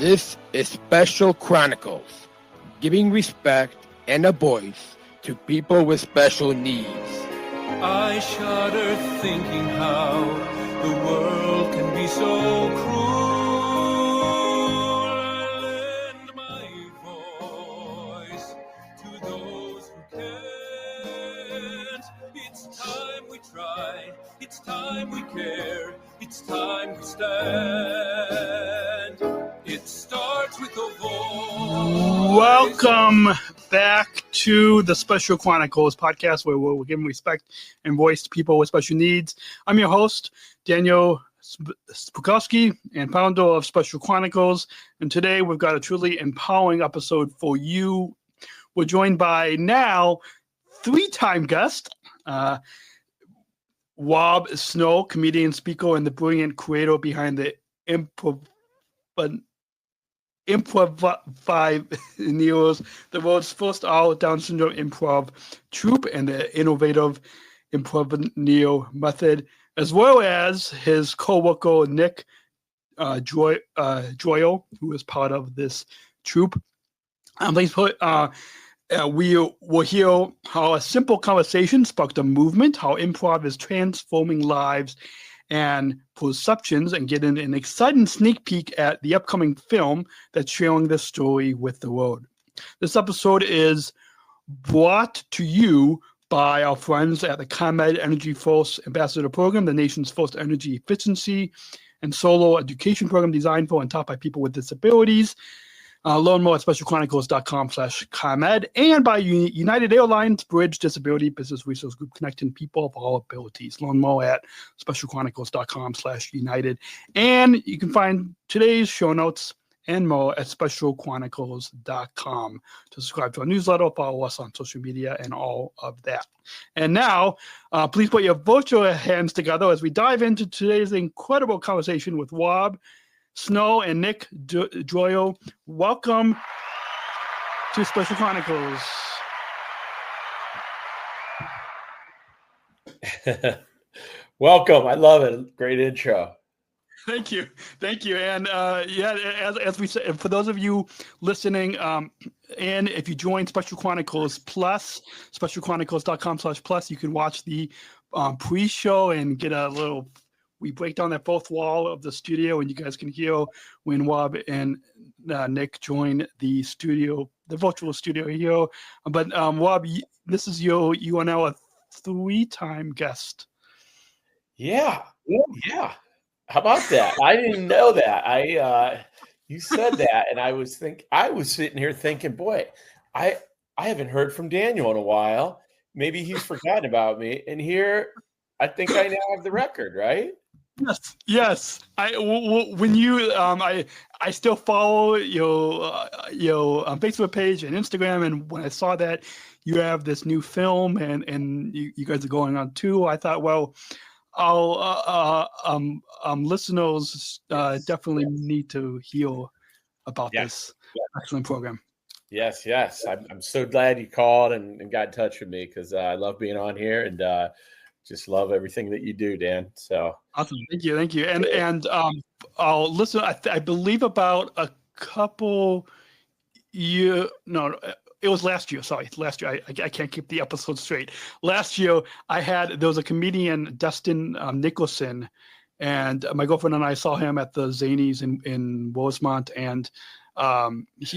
This is Special Chronicles, giving respect and a voice to people with special needs. I shudder thinking how the world can be so cruel. I lend my voice to those who can't. It's time we try, it's time we care, it's time we stand. It starts with a voice. Welcome back to the Special Chronicles podcast, where we're giving respect and voice to people with special needs. I'm your host, Daniel Spukowski, and founder of Special Chronicles. And today we've got a truly empowering episode for you. We're joined by now three-time guest, Rob Snow, comedian, speaker, and the brilliant creator behind the Improvaneers, the world's first all Down syndrome improv troupe, and the innovative Improvaneer Method, as well as his co-worker Nick Joyo, who is part of this troupe. We will hear how a simple conversation sparked a movement, how improv is transforming lives and perceptions, and get an exciting sneak peek at the upcoming film that's sharing this story with the world. This episode is brought to you by our friends at the ComEd Energy Force Ambassador Program, the nation's first energy efficiency and solo education program designed for and taught by people with disabilities. Learn more at specialchronicles.com/ComEd, and by United Airlines Bridge Disability Business Resource Group, connecting people of all abilities. Learn more at specialchronicles.com/United. And you can find today's show notes and more at specialchronicles.com. To subscribe to our newsletter, follow us on social media, and all of that. And now, please put your virtual hands together as we dive into today's incredible conversation with Rob Snow and Nick Joyo. Welcome to Special Chronicles. Welcome. I love it. Great intro. Thank you. And as we said, for those of you listening, and if you join Special Chronicles Plus, specialchronicles.com/plus, you can watch the pre-show and get a little. We break down that fourth wall of the studio, and you guys can hear when Rob and Nick join the studio, the virtual studio here. But Rob, this is you are now a three-time guest. Yeah. How about that? I didn't know that. You said that, and I was sitting here thinking, boy, I haven't heard from Daniel in a while. Maybe he's forgotten about me. And here, I think I now have the record, right? Yes. I still follow your Facebook page and Instagram, and when I saw that you have this new film and you guys are going on tour, I thought, well, listeners definitely need to hear about this excellent program. Yes. I'm so glad you called and got in touch with me, because I love being on here and just love everything that you do, Dan. So awesome. Thank you. And I'll listen. I believe about a couple years. No, it was last year. Sorry, last year. I can't keep the episode straight. Last year, there was a comedian, Dustin Nicholson, and my girlfriend and I saw him at the Zanies in Rosemont, and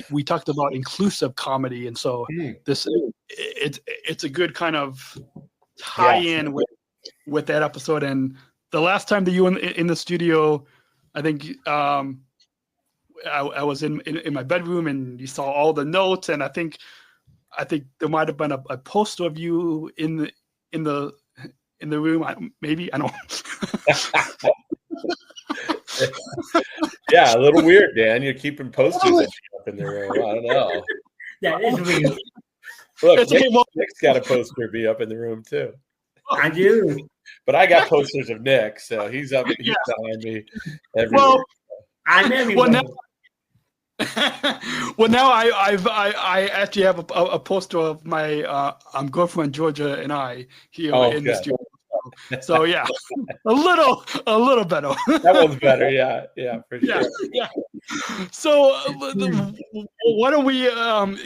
we talked about inclusive comedy, and so it's a good kind of tie-in with that episode. And the last time that you were in the studio, I think I was in my bedroom, and you saw all the notes, and I think there might have been a poster of you in the room. Maybe I don't. Yeah, a little weird, Dan. You're keeping posters up in the room. I don't know. That is weird. Look, Nick's got a poster of me up in the room too. I do. But I got posters of Nick, so he's up. He's behind me everywhere. Well, I'm everywhere. Well, now I actually have a poster of my girlfriend Georgia and I here in the studio. So yeah, a little better. That one's better. Yeah, for sure. Yeah. So why don't we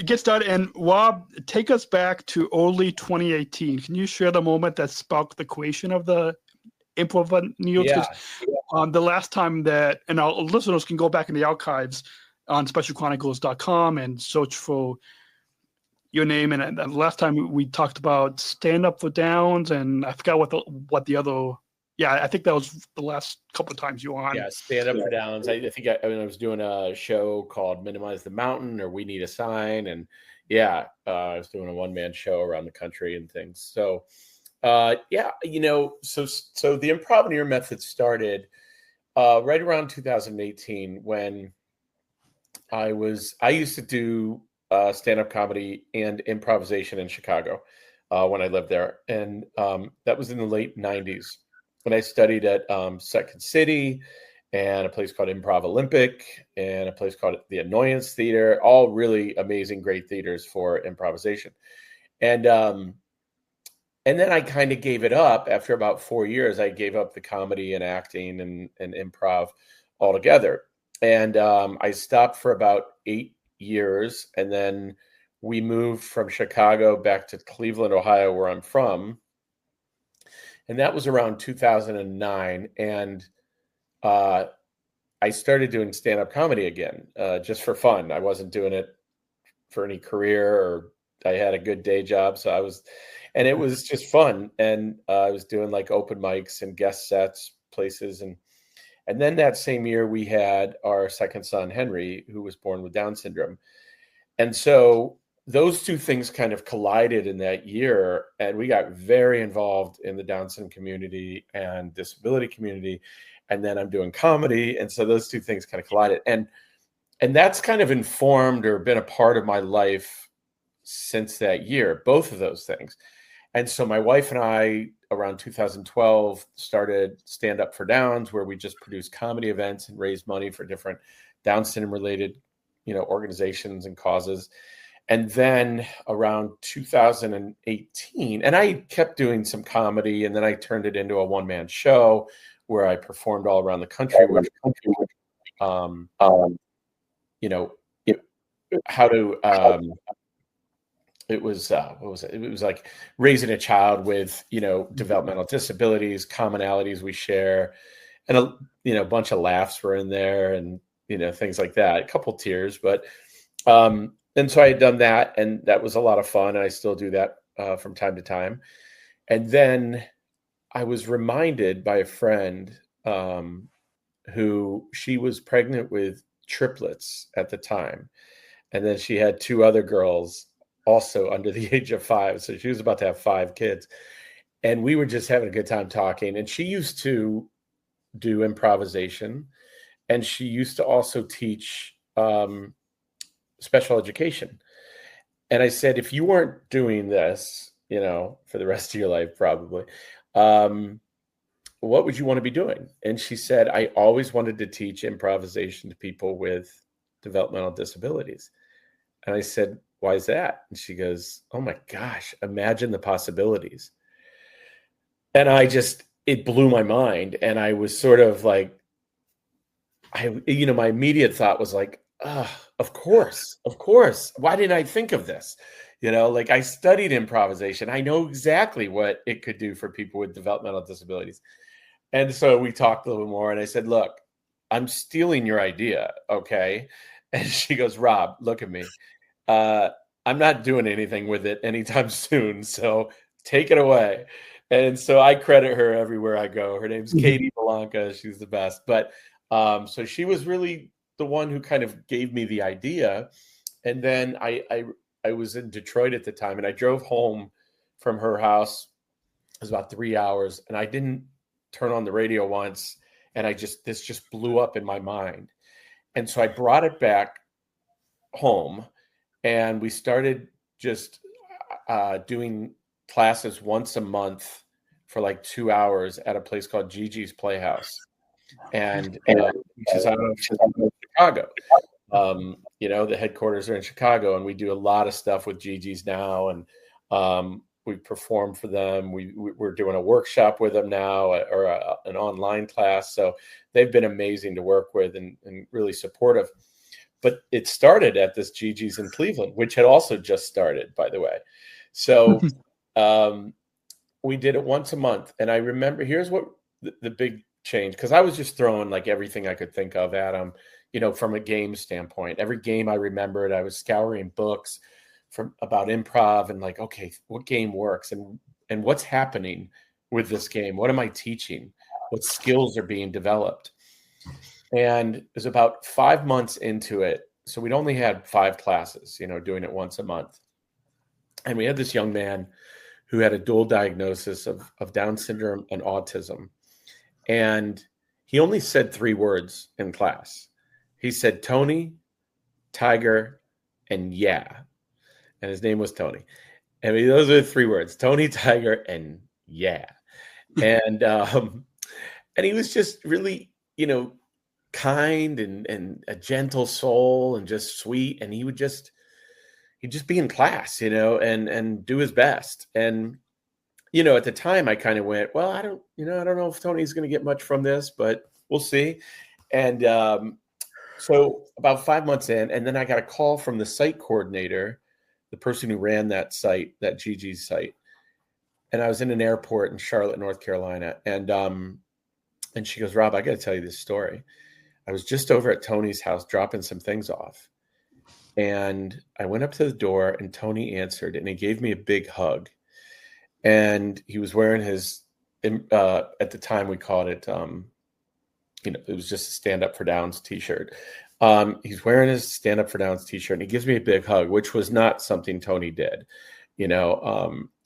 get started? And Rob, take us back to early 2018. Can you share the moment that sparked the creation of the Improvaneers? Yeah. The last time that, and our listeners can go back in the archives on specialchronicles.com and search for your name. And the last time we talked about Stand Up for Downs, and I forgot what the other. Yeah, I think that was the last couple of times you were on. Yeah, Stand Up for Downs. I think I was doing a show called Minimize the Mountain or We Need a Sign. And yeah, I was doing a one-man show around the country and things. So yeah, so the Improvaneer Method started right around 2018 when I used to do stand-up comedy and improvisation in Chicago when I lived there. And that was in the late 90s. When I studied at Second City and a place called Improv Olympic and a place called the Annoyance Theater, all really amazing, great theaters for improvisation. And then I kind of gave it up after about 4 years. I gave up the comedy and acting and improv altogether. And I stopped for about 8 years. And then we moved from Chicago back to Cleveland, Ohio, where I'm from. And that was around 2009. And I started doing stand-up comedy again, just for fun. I wasn't doing it for any career, or I had a good day job. And it was just fun. And I was doing like open mics and guest sets places. And then that same year we had our second son, Henry, who was born with Down syndrome. And so those two things kind of collided in that year, and we got very involved in the Down syndrome community and disability community. And then I'm doing comedy. And so those two things kind of collided. And that's kind of informed or been a part of my life since that year, both of those things. And so my wife and I, around 2012, started Stand Up for Downs, where we just produce comedy events and raise money for different Down syndrome related, organizations and causes. And then around 2018, and I kept doing some comedy, and then I turned it into a one-man show where I performed all around the country, which, how to, it was, what was it? It was like raising a child with, developmental disabilities, commonalities we share, and a bunch of laughs were in there, and, things like that, a couple tears, but, and so I had done that, and that was a lot of fun. And I still do that from time to time. And then I was reminded by a friend who she was pregnant with triplets at the time. And then she had two other girls also under the age of 5. So she was about to have 5 kids. And we were just having a good time talking. And she used to do improvisation. And she used to also teach special education. And I said, if you weren't doing this, for the rest of your life, probably, what would you want to be doing? And she said, I always wanted to teach improvisation to people with developmental disabilities. And I said, why is that? And she goes, oh my gosh, imagine the possibilities. And it blew my mind. And I was sort of like, my immediate thought was like, of course. Why didn't I think of this? I studied improvisation. I know exactly what it could do for people with developmental disabilities. And so we talked a little bit more, and I said, look, I'm stealing your idea. Okay. And she goes, Rob, look at me. I'm not doing anything with it anytime soon. So take it away. And so I credit her everywhere I go. Her name's Katie Belanca. She's the best. But so she was really the one who kind of gave me the idea. And then I was in Detroit at the time, and I drove home from her house. It was about 3 hours, and I didn't turn on the radio once. And this just blew up in my mind. And so I brought it back home, and we started just doing classes once a month for like 2 hours at a place called Gigi's Playhouse, and which is out of Chicago. The headquarters are in Chicago, and we do a lot of stuff with Gigi's now. And we perform for them. We're doing a workshop with them now, or an online class. So they've been amazing to work with and really supportive. But it started at this Gigi's in Cleveland, which had also just started, by the way. So we did it once a month. And I remember, here's what the big change, because I was just throwing like everything I could think of at them, from a game standpoint. Every game I remembered, I was scouring books about improv and like, okay, what game works and what's happening with this game? What am I teaching? What skills are being developed? And it was about 5 months into it. So we'd only had 5 classes, doing it once a month. And we had this young man who had a dual diagnosis of Down syndrome and autism. And he only said 3 words in class. He said, Tony, Tiger, and yeah. And his name was Tony. I mean, those are the 3 words, Tony, Tiger, and yeah. And he was just really, kind and a gentle soul and just sweet. And he'd just be in class, and do his best. And, at the time I kind of went, well, I don't know if Tony's going to get much from this, but we'll see. And so about 5 months in, and then I got a call from the site coordinator, the person who ran that site, that Gigi's site. And I was in an airport in Charlotte, North Carolina. And she goes, Rob, I got to tell you this story. I was just over at Tony's house dropping some things off. And I went up to the door and Tony answered and he gave me a big hug. And he was wearing his, at the time we called it, it was just a Stand Up for Downs t-shirt. He's wearing his Stand Up for Downs t-shirt and he gives me a big hug, which was not something Tony did.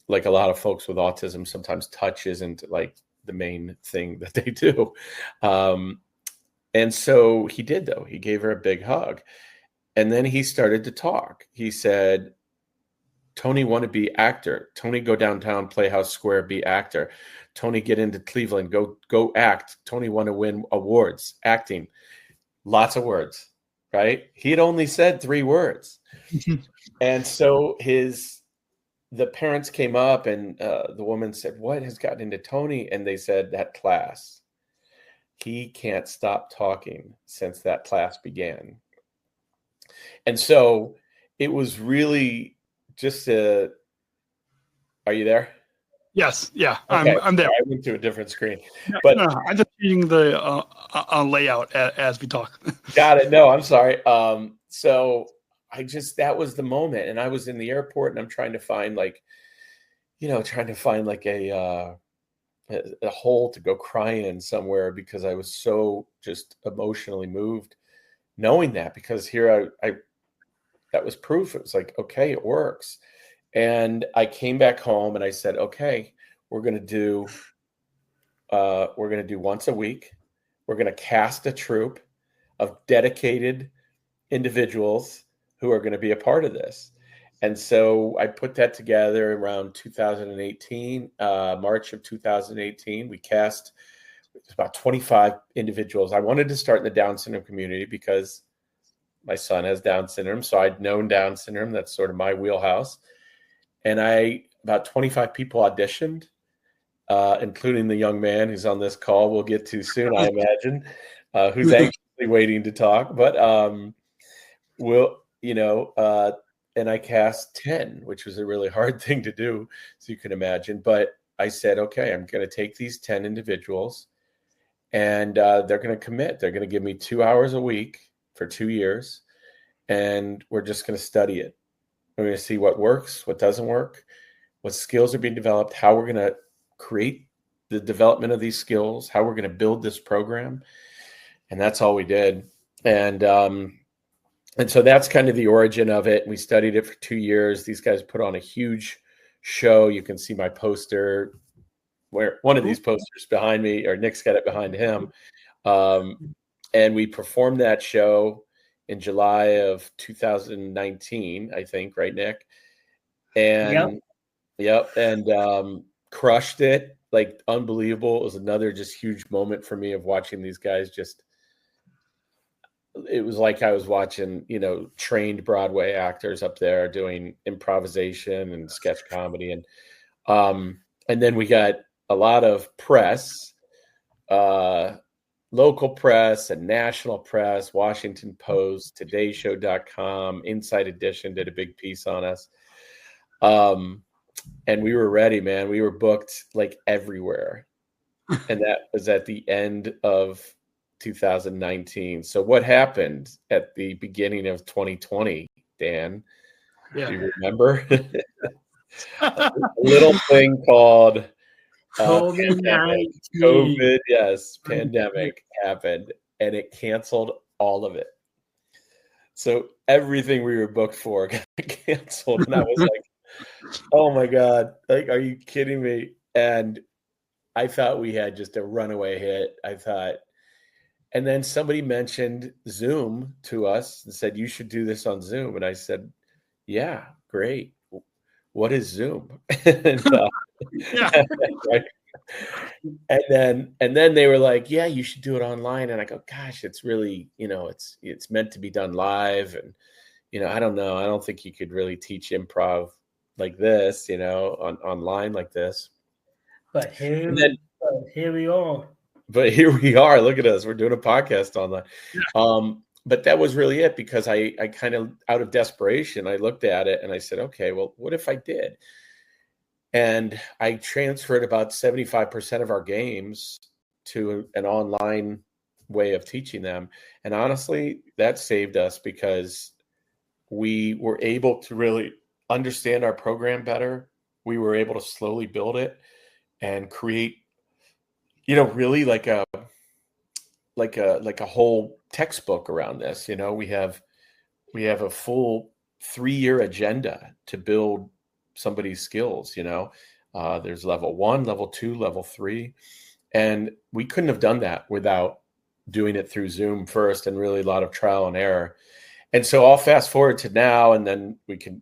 Like a lot of folks with autism, sometimes touch isn't like the main thing that they do. And so he did, though. He gave her a big hug. And then he started to talk. He said, Tony want to be actor. Tony go downtown, Playhouse Square, be actor. Tony get into Cleveland, go act. Tony want to win awards, acting. Lots of words, right? He had only said 3 words. And so the parents came up and the woman said, what has gotten into Tony? And they said, that class. He can't stop talking since that class began. And so it was really just are you there? Yes. Yeah. Okay. I'm there. I went to a different screen, but no, I'm just reading the layout as we talk. Got it. No, I'm sorry. So that was the moment. And I was in the airport and I'm trying to find a hole to go cry in somewhere because I was so just emotionally moved knowing that, because here I that was proof. It was like, okay, it works. And I came back home and I said, okay, we're going to do once a week. We're going to cast a troupe of dedicated individuals who are going to be a part of this. And so I put that together around 2018, March of 2018. We cast about 25 individuals. I wanted to start in the Down syndrome community because my son has Down syndrome. So I'd known Down syndrome. That's sort of my wheelhouse. And about 25 people auditioned, including the young man who's on this call we'll get to soon, I imagine, who's anxiously waiting to talk. But and I cast 10, which was a really hard thing to do, so you can imagine. But I said, okay, I'm going to take these 10 individuals and they're going to commit. They're going to give me 2 hours a week for 2 years. And we're just going to study it. We're going to see what works, what doesn't work, what skills are being developed, how we're going to create the development of these skills, how we're going to build this program. And that's all we did. And so that's kind of the origin of it. We studied it for 2 years. These guys put on a huge show. You can see my poster, where one of these posters behind me, or Nick's got it behind him. And we performed that show in July of 2019, I think, right, Nick? And yep. And crushed it, like unbelievable. It was another just huge moment for me of watching these guys it was like I was watching, trained Broadway actors up there doing improvisation and sketch comedy. And And then we got a lot of press, local press and national press, Washington Post, TodayShow.com, Inside Edition did a big piece on us. And we were ready, man. We were booked like everywhere. And that was at the end of 2019. So what happened at the beginning of 2020, Dan? Yeah. Do you remember? A little thing called pandemic. COVID, yes, pandemic happened, and it canceled all of it. So everything we were booked for got canceled, and I was like, "Oh my God! Like, are you kidding me?" And I thought we had just a runaway hit. I thought, and then somebody mentioned Zoom to us and said, "You should do this on Zoom." And I said, "Yeah, great. What is Zoom?" and, Yeah. right. And then they were like, "Yeah, you should do it online." And I go, "Gosh, it's really, it's meant to be done live." And, I don't know. I don't think you could really teach improv like this, online like this. But here we are. But here we are. Look at us. We're doing a podcast online. Yeah. But that was really it, because I kind of, out of desperation, I looked at it and I said, okay, well, what if I did? And I transferred about 75% of our games to an online way of teaching them. And honestly, that saved us, because we were able to really understand our program better. We were able to slowly build it and create, really like a whole textbook around this. We have a full 3-year agenda to build somebody's skills. There's level 1, level 2, level 3, and we couldn't have done that without doing it through Zoom first, and really a lot of trial and error. And so I'll fast forward to now, and then you can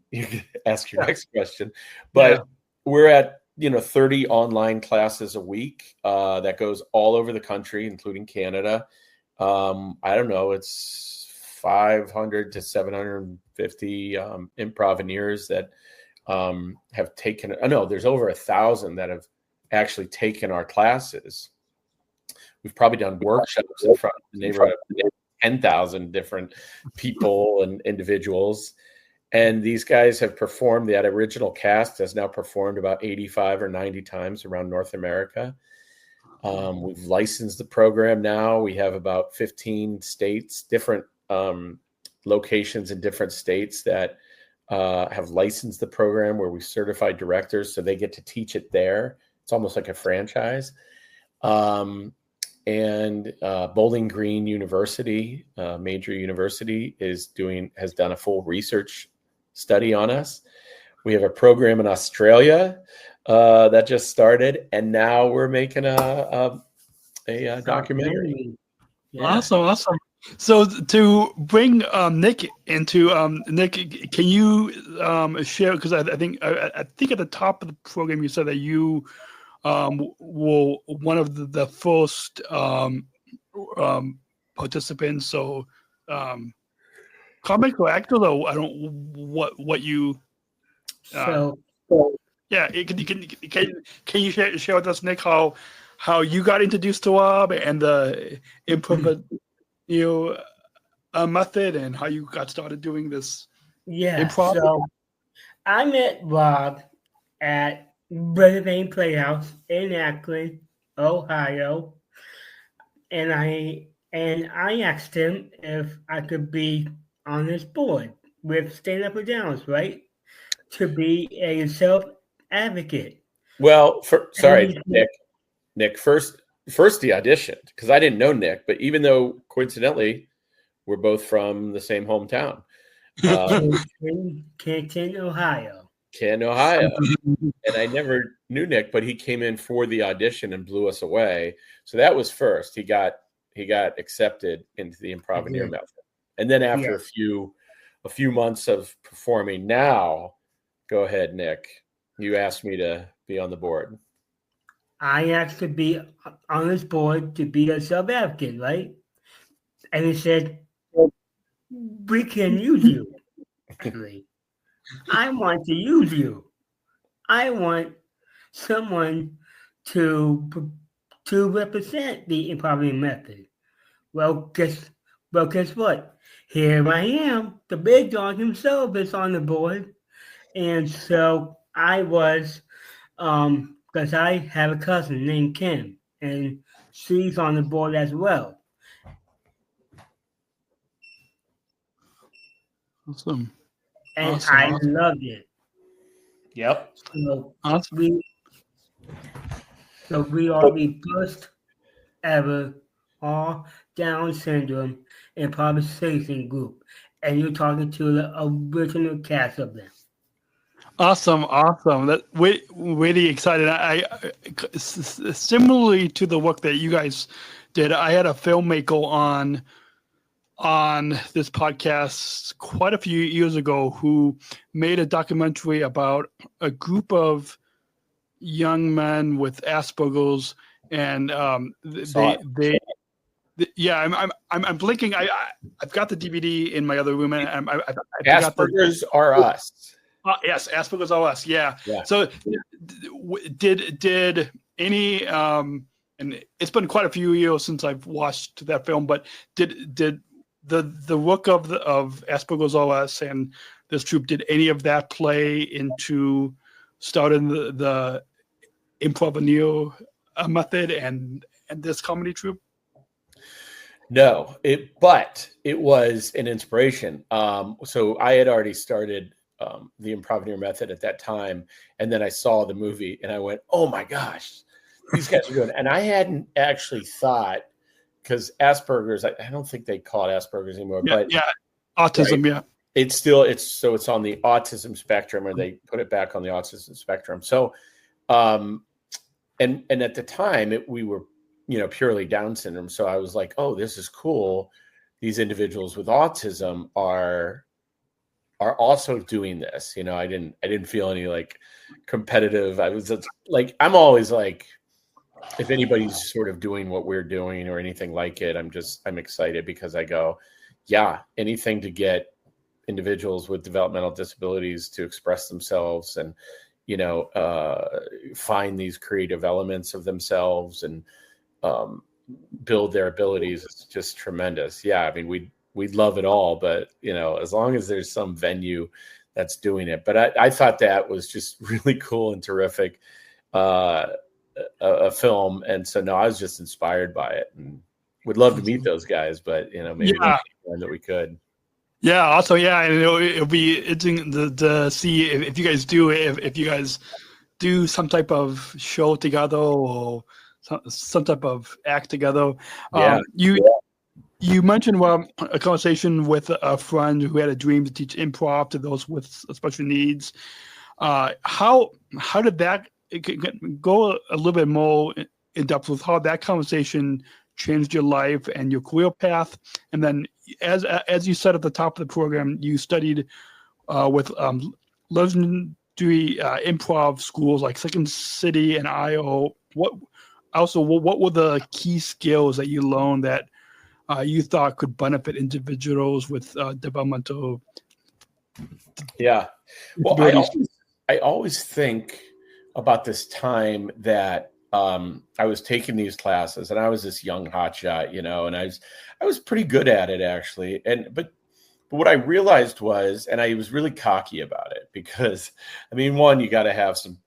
ask your next question. But we're at 30 online classes a week that goes all over the country, including Canada. I don't know, it's 500 to 750 Improvaneers that have taken. No, there's over 1,000 that have actually taken our classes. We've probably done workshops in front of the neighborhood of 10,000 different people and individuals. And these guys have performed. That original cast has now performed about 85 or 90 times around North America. We've licensed the program now. We have about 15 states, different locations in different states that have licensed the program, where we certified directors, so they get to teach it there. It's almost like a franchise. And Bowling Green University, major university, has done a full research study on us. We have a program in Australia that just started, and now we're making a documentary. Yeah. Awesome. So to bring Nick into Nick, can you share? Because I think at the top of the program you said that you were one of the first participants. So comic or actor, though, I don't what you. Yeah, can you share with us, Nick, how you got introduced to Rob and the Improvaneer method, and how you got started doing this? Yeah, improv? So I met Rob at Brisbane Playhouse in Akron, Ohio, and I asked him if I could be on his board with Stand Up or Downs, right? To be a self-advocate. Well, Nick, first he auditioned, because I didn't know Nick, but even though coincidentally we're both from the same hometown. Canton, Ohio. And I never knew Nick, but he came in for the audition and blew us away. So that was first. He got accepted into the Improvaneer Method. And then after a few months of performing, now go ahead, Nick. You asked me to be on the board. I asked to be on this board to be a self-advocate, right? And he said, we can use you. Actually, I want to use you. I want someone to represent the Improvaneer Method. Well, guess what? Here I am. The big dog himself is on the board. And so I was, because I have a cousin named Kim, and she's on the board as well. Awesome. And Awesome, I awesome. loved it. Yep. So Awesome. we are the first ever all Down syndrome improvisation group. And you're talking to the original cast of them. Awesome. That really excited. I similarly to the work that you guys did, I had a filmmaker on this podcast quite a few years ago who made a documentary about a group of young men with Asperger's, and I'm blinking. I've got the DVD in my other room, and I Asperger's are us. Yes, Asperger's are us. Yeah. So did any and it's been quite a few years since I've watched that film, but did the work of Asperger's OS and this troupe, did any of that play into starting the Improvaneer method and this comedy troupe? No, but it was an inspiration. So I had already started the Improvaneer Method at that time, and then I saw the movie and I went, "Oh my gosh, these guys are good!" And I hadn't actually thought, because Asperger's, I don't think they call it Asperger's anymore, but autism, right, it's on the autism spectrum, or they put it back on the autism spectrum. So, and at the time we were, purely Down syndrome. So I was like, oh, this is cool. These individuals with autism are also doing this. I didn't feel any like competitive. I was just like, I'm always like, if anybody's sort of doing what we're doing or anything like it, I'm excited, because I go, yeah, anything to get individuals with developmental disabilities to express themselves and, find these creative elements of themselves and build their abilities is just tremendous. Yeah. I mean, we'd love it all, but as long as there's some venue that's doing it. But I thought that was just really cool and terrific. A film, and so no, I was just inspired by it, and would love to meet those guys, but maybe that we could. Yeah, also, and it'll be interesting to see if you guys do some type of show together or some type of act together. You mentioned a conversation with a friend who had a dream to teach improv to those with special needs. How did that go a little bit more in depth with how that conversation changed your life and your career path? And then, as you said at the top of the program, you studied with legendary improv schools like Second City and IO. What were the key skills that you learned that you thought could benefit individuals with developmental? Yeah, well, I always think about this time that I was taking these classes, and I was this young hotshot, and I was pretty good at it, actually. But what I realized was, and I was really cocky about it, because I mean, one, you got to have some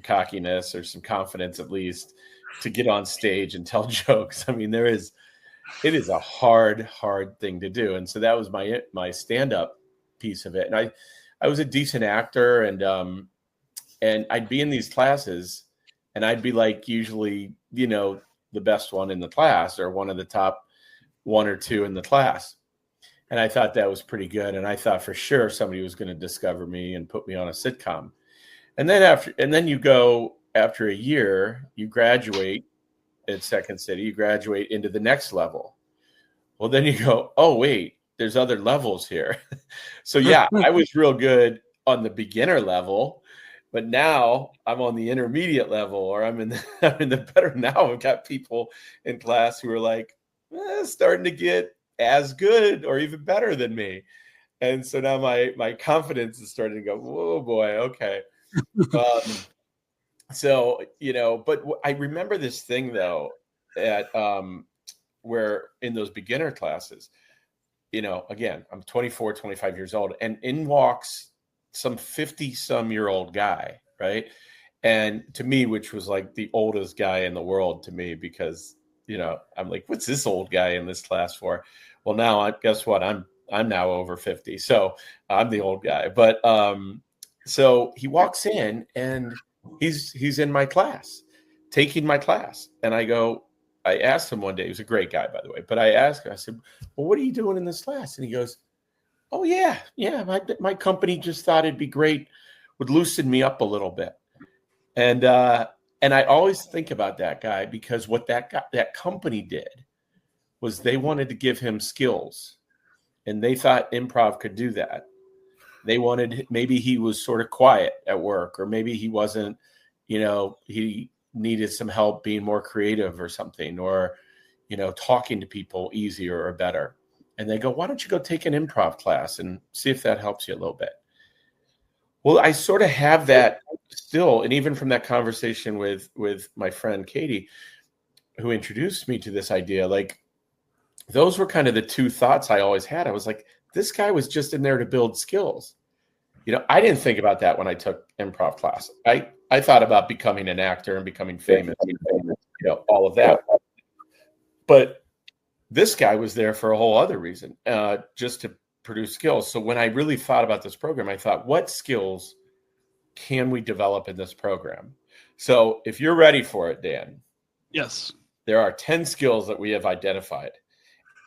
cockiness or some confidence at least to get on stage and tell jokes. I mean, it is a hard thing to do. And so that was my stand-up piece of it. And I was a decent actor, and I'd be in these classes, and I'd be like usually, the best one in the class, or one of the top one or two in the class. And I thought that was pretty good. And I thought for sure somebody was going to discover me and put me on a sitcom. And then you go, after a year, you graduate at Second City, you graduate into the next level. Well, then you go, oh, wait, there's other levels here. So yeah, I was real good on the beginner level, but now I'm on the intermediate level, or I'm in the better. Now I've got people in class who are like starting to get as good or even better than me. And so now my confidence is starting to go, whoa, boy, okay. So, but I remember this thing though, at where in those beginner classes, again, I'm 24, 25 years old, and in walks some 50-some-year-old guy, right? And to me, which was like the oldest guy in the world to me, because I'm like, what's this old guy in this class for? Well, now guess what? I'm now over 50, so I'm the old guy. But so he walks in and he's in my class, taking my class, and I asked him one day. He was a great guy, by the way. But I asked him, I said, well, what are you doing in this class? And he goes, oh, yeah. My company just thought it'd be great, would loosen me up a little bit. And I always think about that guy, because what that company did was they wanted to give him skills, and they thought improv could do that. They wanted, maybe he was sort of quiet at work, or maybe he wasn't, he needed some help being more creative or something, or, talking to people easier or better. And they go, why don't you go take an improv class and see if that helps you a little bit? Well, I sort of have that still. And even from that conversation with my friend Katie, who introduced me to this idea, like, those were kind of the two thoughts I always had. I was like, this guy was just in there to build skills. I didn't think about that when I took improv class. I thought about becoming an actor and becoming famous, all of that. But this guy was there for a whole other reason, just to produce skills. So when I really thought about this program, I thought, what skills can we develop in this program? So if you're ready for it, Dan. Yes. There are 10 skills that we have identified.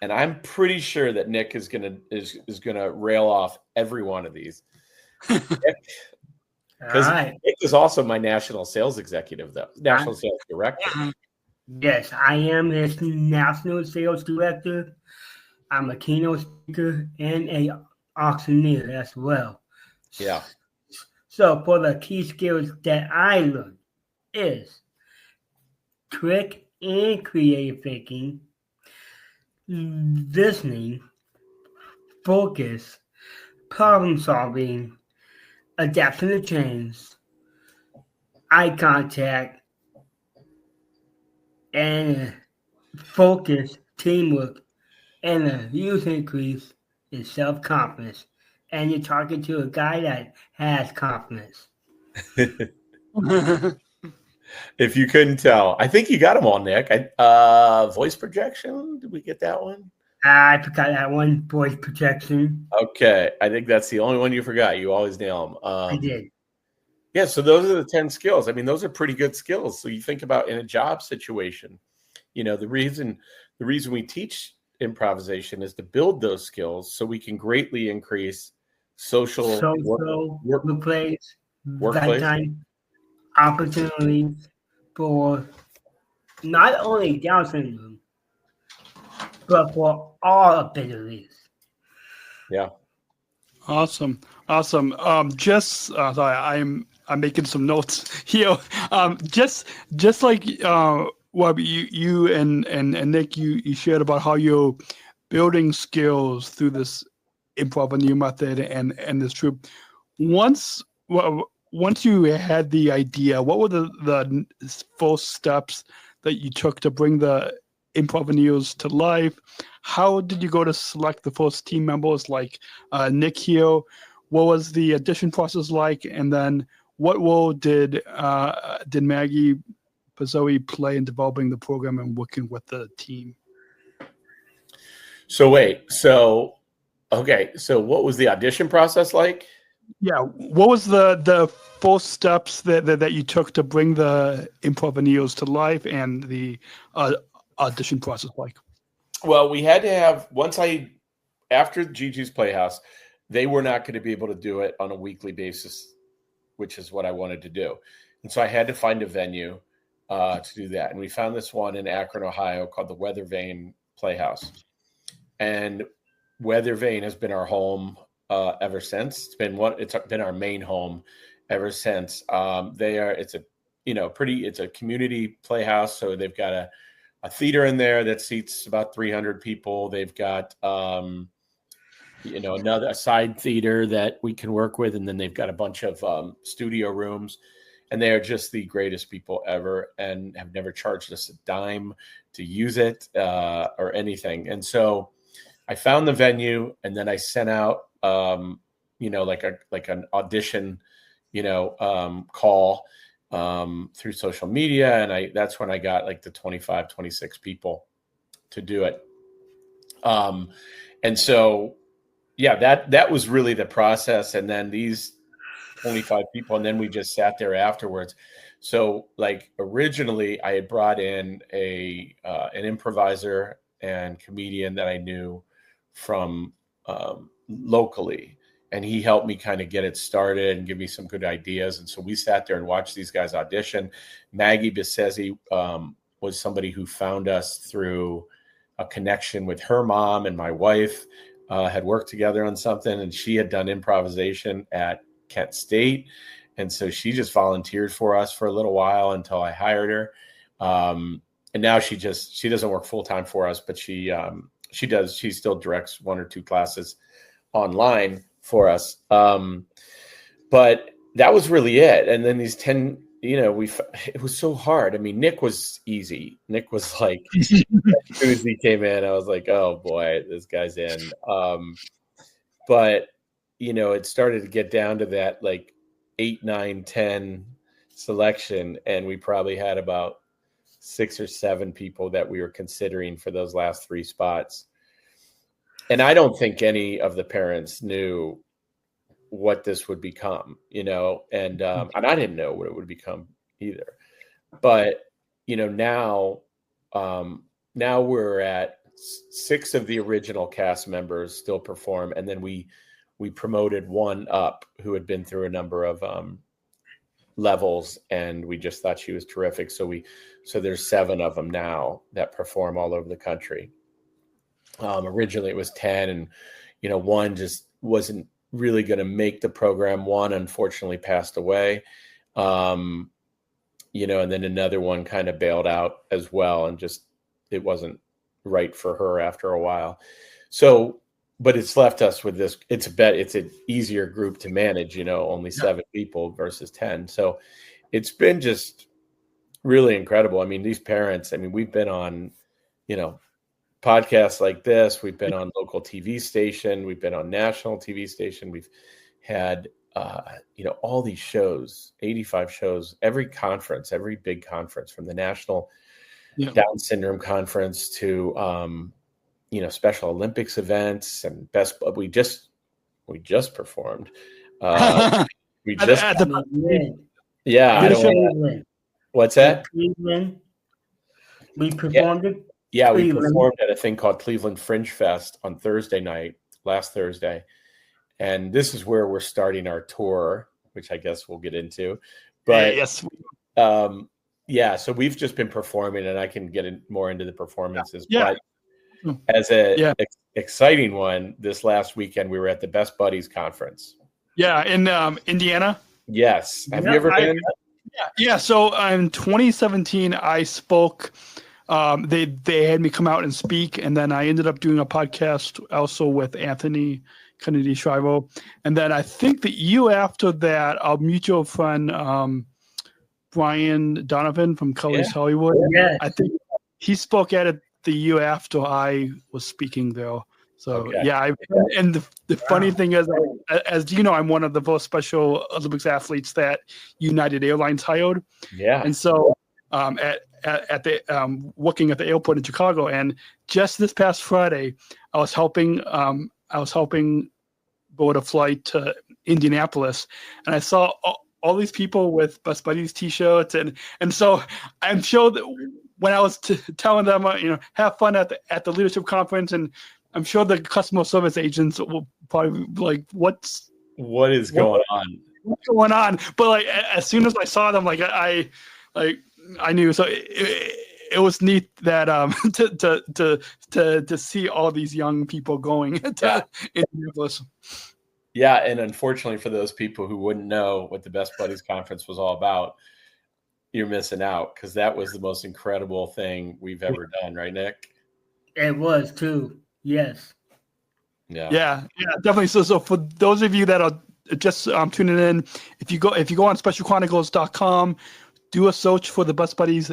And I'm pretty sure that Nick is gonna rail off every one of these. Because Nick is also my national sales executive, though. National sales director. Yes, I am his national sales director. I'm a keynote speaker and a auctioneer as well. Yeah. So for the key skills that I learned is quick and creative thinking, listening, focus, problem solving, adapting to change, eye contact, and focus, teamwork, and a huge increase in self-confidence. And you're talking to a guy that has confidence. If you couldn't tell, I think you got them all, Nick. Voice projection, did we get that one? I forgot that one, voice projection. Okay, I think that's the only one you forgot. You always nail them. I did. Yeah, so those are the 10 skills. I mean, those are pretty good skills. So you think about in a job situation, the reason we teach improvisation is to build those skills so we can greatly increase social workplace, time opportunities for not only Down syndrome, but for all abilities. Yeah. Awesome. Sorry, I'm making some notes here. Just like what you and Nick, you shared about how you're building skills through this Improvaneer method and this troop. Once you had the idea, what were the first steps that you took to bring the Improvaneers to life? How did you go to select the first team members like Nick here? What was the audition process like? And then what role did Maggie Pizzoe play in developing the program and working with the team? So what was the audition process like? Yeah, what was the first steps that you took to bring the Improvaneers to life, and the audition process like? Well, we had to have, after Gigi's Playhouse, they were not going to be able to do it on a weekly basis, which is what I wanted to do. And so I had to find a venue to do that. And we found this one in Akron, Ohio called the Weather Vane Playhouse. And Weather Vane has been our home ever since. It's been our main home ever since. It's a community playhouse. So they've got a theater in there that seats about 300 people. They've got a side theater that we can work with, and then they've got a bunch of studio rooms. And they are just the greatest people ever and have never charged us a dime to use it or anything. And so I found the venue, and then I sent out, like an audition, call through social media. And that's when I got like the 25, 26 people to do it. And so, that was really the process. And then these 25 people, and then we just sat there afterwards. So like originally I had brought in an improviser and comedian that I knew from locally, and he helped me kind of get it started and give me some good ideas. And so we sat there and watched these guys audition. Maggie Bissesi was somebody who found us through a connection with her mom, and my wife had worked together on something, and she had done improvisation at Kent State. And so she just volunteered for us for a little while until I hired her. And now she doesn't work full time for us, but she still directs 1 or 2 classes online for us. But that was really it. And then these 10, it was so hard. I mean, Nick was easy. Nick was like, as soon as he came in, I was like, oh boy, this guy's in. But it started to get down to that like 8, 9, 10 selection. And we probably had about 6 or 7 people that we were considering for those last 3 spots. And I don't think any of the parents knew what this would become, and I didn't know what it would become either. But, now we're at 6 of the original cast members still perform. And then we promoted 1 up who had been through a number of levels, and we just thought she was terrific. So there's 7 of them now that perform all over the country. Originally it was 10, and, 1 just wasn't really going to make the program. 1 unfortunately passed away. And then another one kind of bailed out as well. And just, it wasn't right for her after a while. So, but it's left us with this, it's an easier group to manage, only 7 people versus 10. So it's been just really incredible. I mean, these parents, we've been on, podcasts like this. We've been on local TV station. We've been on national TV station. We've had, all these shows, 85 shows, every big conference, from the National Down Syndrome Conference to, Special Olympics events and we just performed. We just, I don't want, what's that? Cleveland. We performed it. Yeah, we performed at a thing called Cleveland Fringe Fest on last Thursday. And this is where we're starting our tour, which I guess we'll get into. But yes. So we've just been performing, and I can get more into the performances. Yeah. But as a exciting one, this last weekend we were at the Best Buddies conference. Yeah, in Indiana. Yes. Have you ever been? Yeah. So in 2017, I spoke. They had me come out and speak, and then I ended up doing a podcast also with Anthony Kennedy Shriver. And then I think the year after that, our mutual friend Brian Donovan from Cully's Hollywood. Yes. I think he spoke at it the year after I was speaking there. So and the funny thing is, as you know, I'm one of the first Special Olympics athletes that United Airlines hired. Yeah. And so at the working at the airport in Chicago, and just this past Friday, I was helping board a flight to Indianapolis, and I saw all these people with Best Buddies T-shirts, and so I'm sure that when I was telling them, have fun at the leadership conference, and I'm sure the customer service agents will probably be like, what is going on? What's going on? But like as soon as I saw them, I knew. So it was neat that to see all these young people going to Indianapolis. Yeah, and unfortunately for those people who wouldn't know what the Best Buddies Conference was all about, you're missing out, because that was the most incredible thing we've ever done, right, Nick? It was too. Yes. Yeah, definitely. So for those of you that are just tuning in, if you go on specialchronicles.com, do a search for the Bus Buddies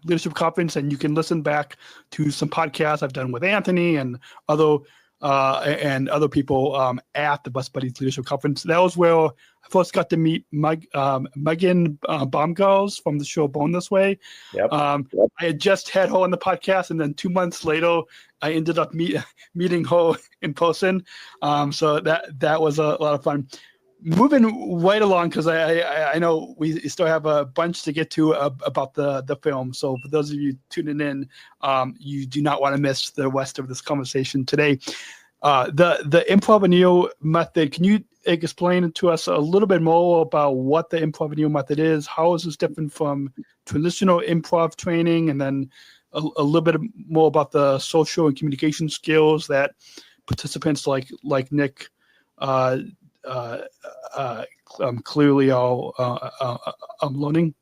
Leadership Conference, and you can listen back to some podcasts I've done with Anthony and other people at the Bus Buddies Leadership Conference. That was where I first got to meet Megan Baumgars from the show Born This Way. Yep. I had just had her on the podcast, and then 2 months later, I ended up meeting her in person. So that was a lot of fun. Moving right along, because I know we still have a bunch to get to about the film. So for those of you tuning in, you do not want to miss the rest of this conversation today. The Improvaneer Method, can you explain to us a little bit more about what the Improvaneer Method is? How is this different from traditional improv training? And then a little bit more about the social and communication skills that participants like Nick clearly are learning.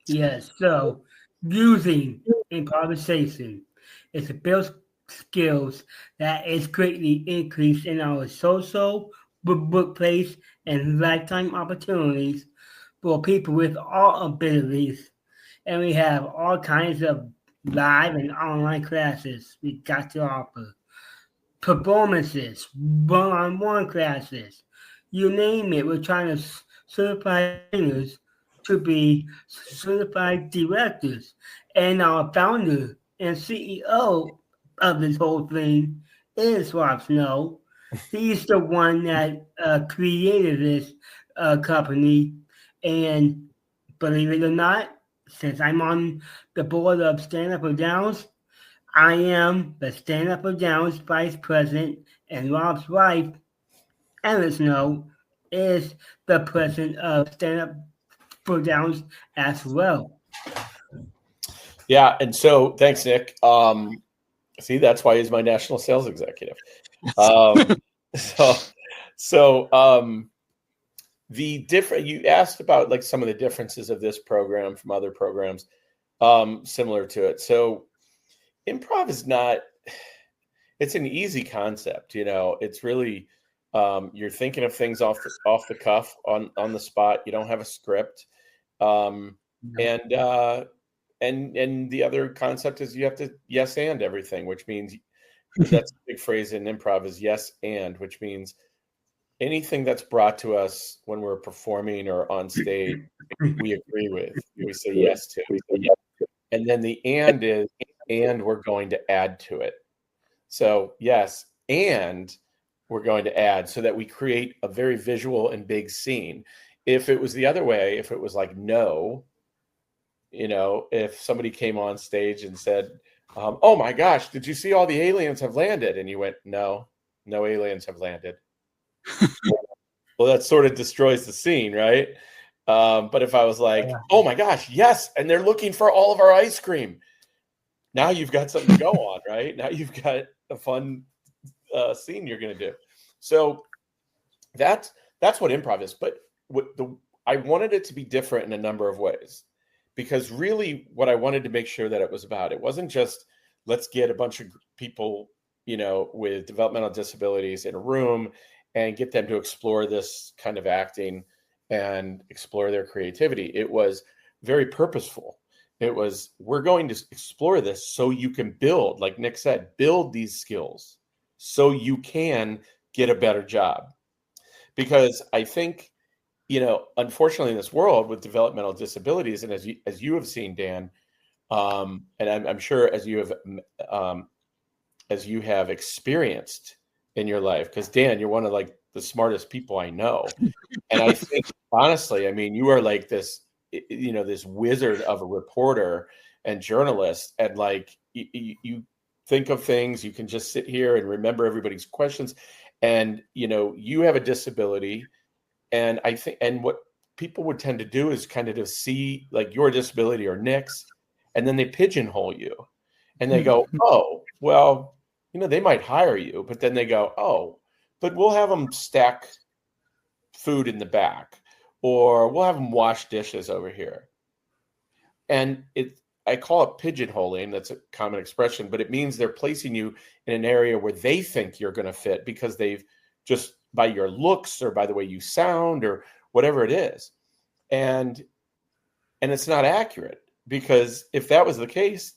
Yes, so using improvisation is to build skills that is greatly increased in our social, workplace, and lifetime opportunities for people with all abilities. And we have all kinds of live and online classes we got to offer. Performances, one-on-one classes, you name it. We're trying to certify trainers to be certified directors. And our founder and CEO of this whole thing is Rob Snow. He's the one that created this company. And believe it or not, since I'm on the board of Stand Up or Downs, I am the Stand Up or Downs vice president, and Rob's wife, Ellen Snow, is the president of Stand Up for Downs as well. Yeah, and so thanks, Nick. See, that's why he's my national sales executive. The different, you asked about like some of the differences of this program from other programs similar to it. So improv is not, it's an easy concept, it's really, you're thinking of things off the cuff on the spot. You don't have a script. And the other concept is you have to yes and everything, which means that's a big phrase in improv is yes and, which means anything that's brought to us when we're performing or on stage, we agree with, we say yes to. And then the and is, and we're going to add to it. So yes, and we're going to add so that we create a very visual and big scene. If it was the other way, if it was like no, if somebody came on stage and said, oh my gosh, did you see all the aliens have landed? And you went, no aliens have landed. Well, that sort of destroys the scene, right? But if I was like, oh my gosh, yes, and they're looking for all of our ice cream. Now you've got something to go on, right? Now you've got a fun scene you're going to do. So that's what improv is. But I wanted it to be different in a number of ways, because really what I wanted to make sure that it was about, it wasn't just let's get a bunch of people, with developmental disabilities in a room and get them to explore this kind of acting and explore their creativity. It was very purposeful. It was, we're going to explore this so you can build, like Nick said, build these skills so you can get a better job. Because I think, unfortunately in this world with developmental disabilities, and as you have seen, Dan, and I'm sure as you have experienced in your life, because Dan, you're one of like the smartest people I know. And I think, honestly, you are like this, this wizard of a reporter and journalist. And like, you think of things, you can just sit here and remember everybody's questions. And, you have a disability. And I think, and what people would tend to do is kind of to see like your disability or Nick's, and then they pigeonhole you and they go, oh, well, they might hire you, but then they go, oh, but we'll have them stack food in the back, or we'll have them wash dishes over here. And I call it pigeonholing. That's a common expression, but it means they're placing you in an area where they think you're going to fit because they've just by your looks or by the way you sound or whatever it is. And it's not accurate, because if that was the case,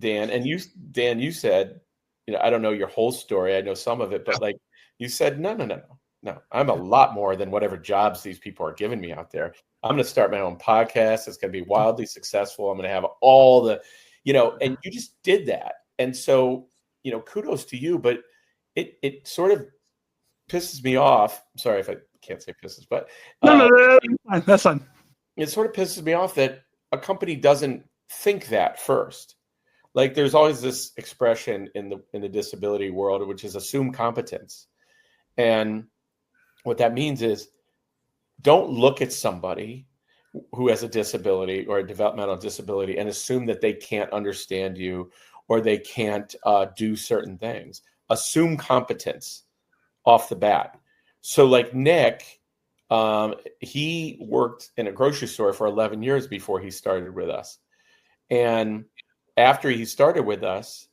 Dan, you said, I don't know your whole story. I know some of it, but like you said, no. I'm a lot more than whatever jobs these people are giving me out there. I'm going to start my own podcast. It's going to be wildly successful. I'm going to have all the, and you just did that. And so, kudos to you, but it sort of pisses me off. I'm sorry if I can't say pisses, but no, that's fine. It sort of pisses me off that a company doesn't think that first. Like, there's always this expression in the disability world, which is assume competence. And what that means is, don't look at somebody who has a disability or a developmental disability and assume that they can't understand you or they can't do certain things. Assume competence off the bat. So like Nick, he worked in a grocery store for 11 years before he started with us. And after he started with us,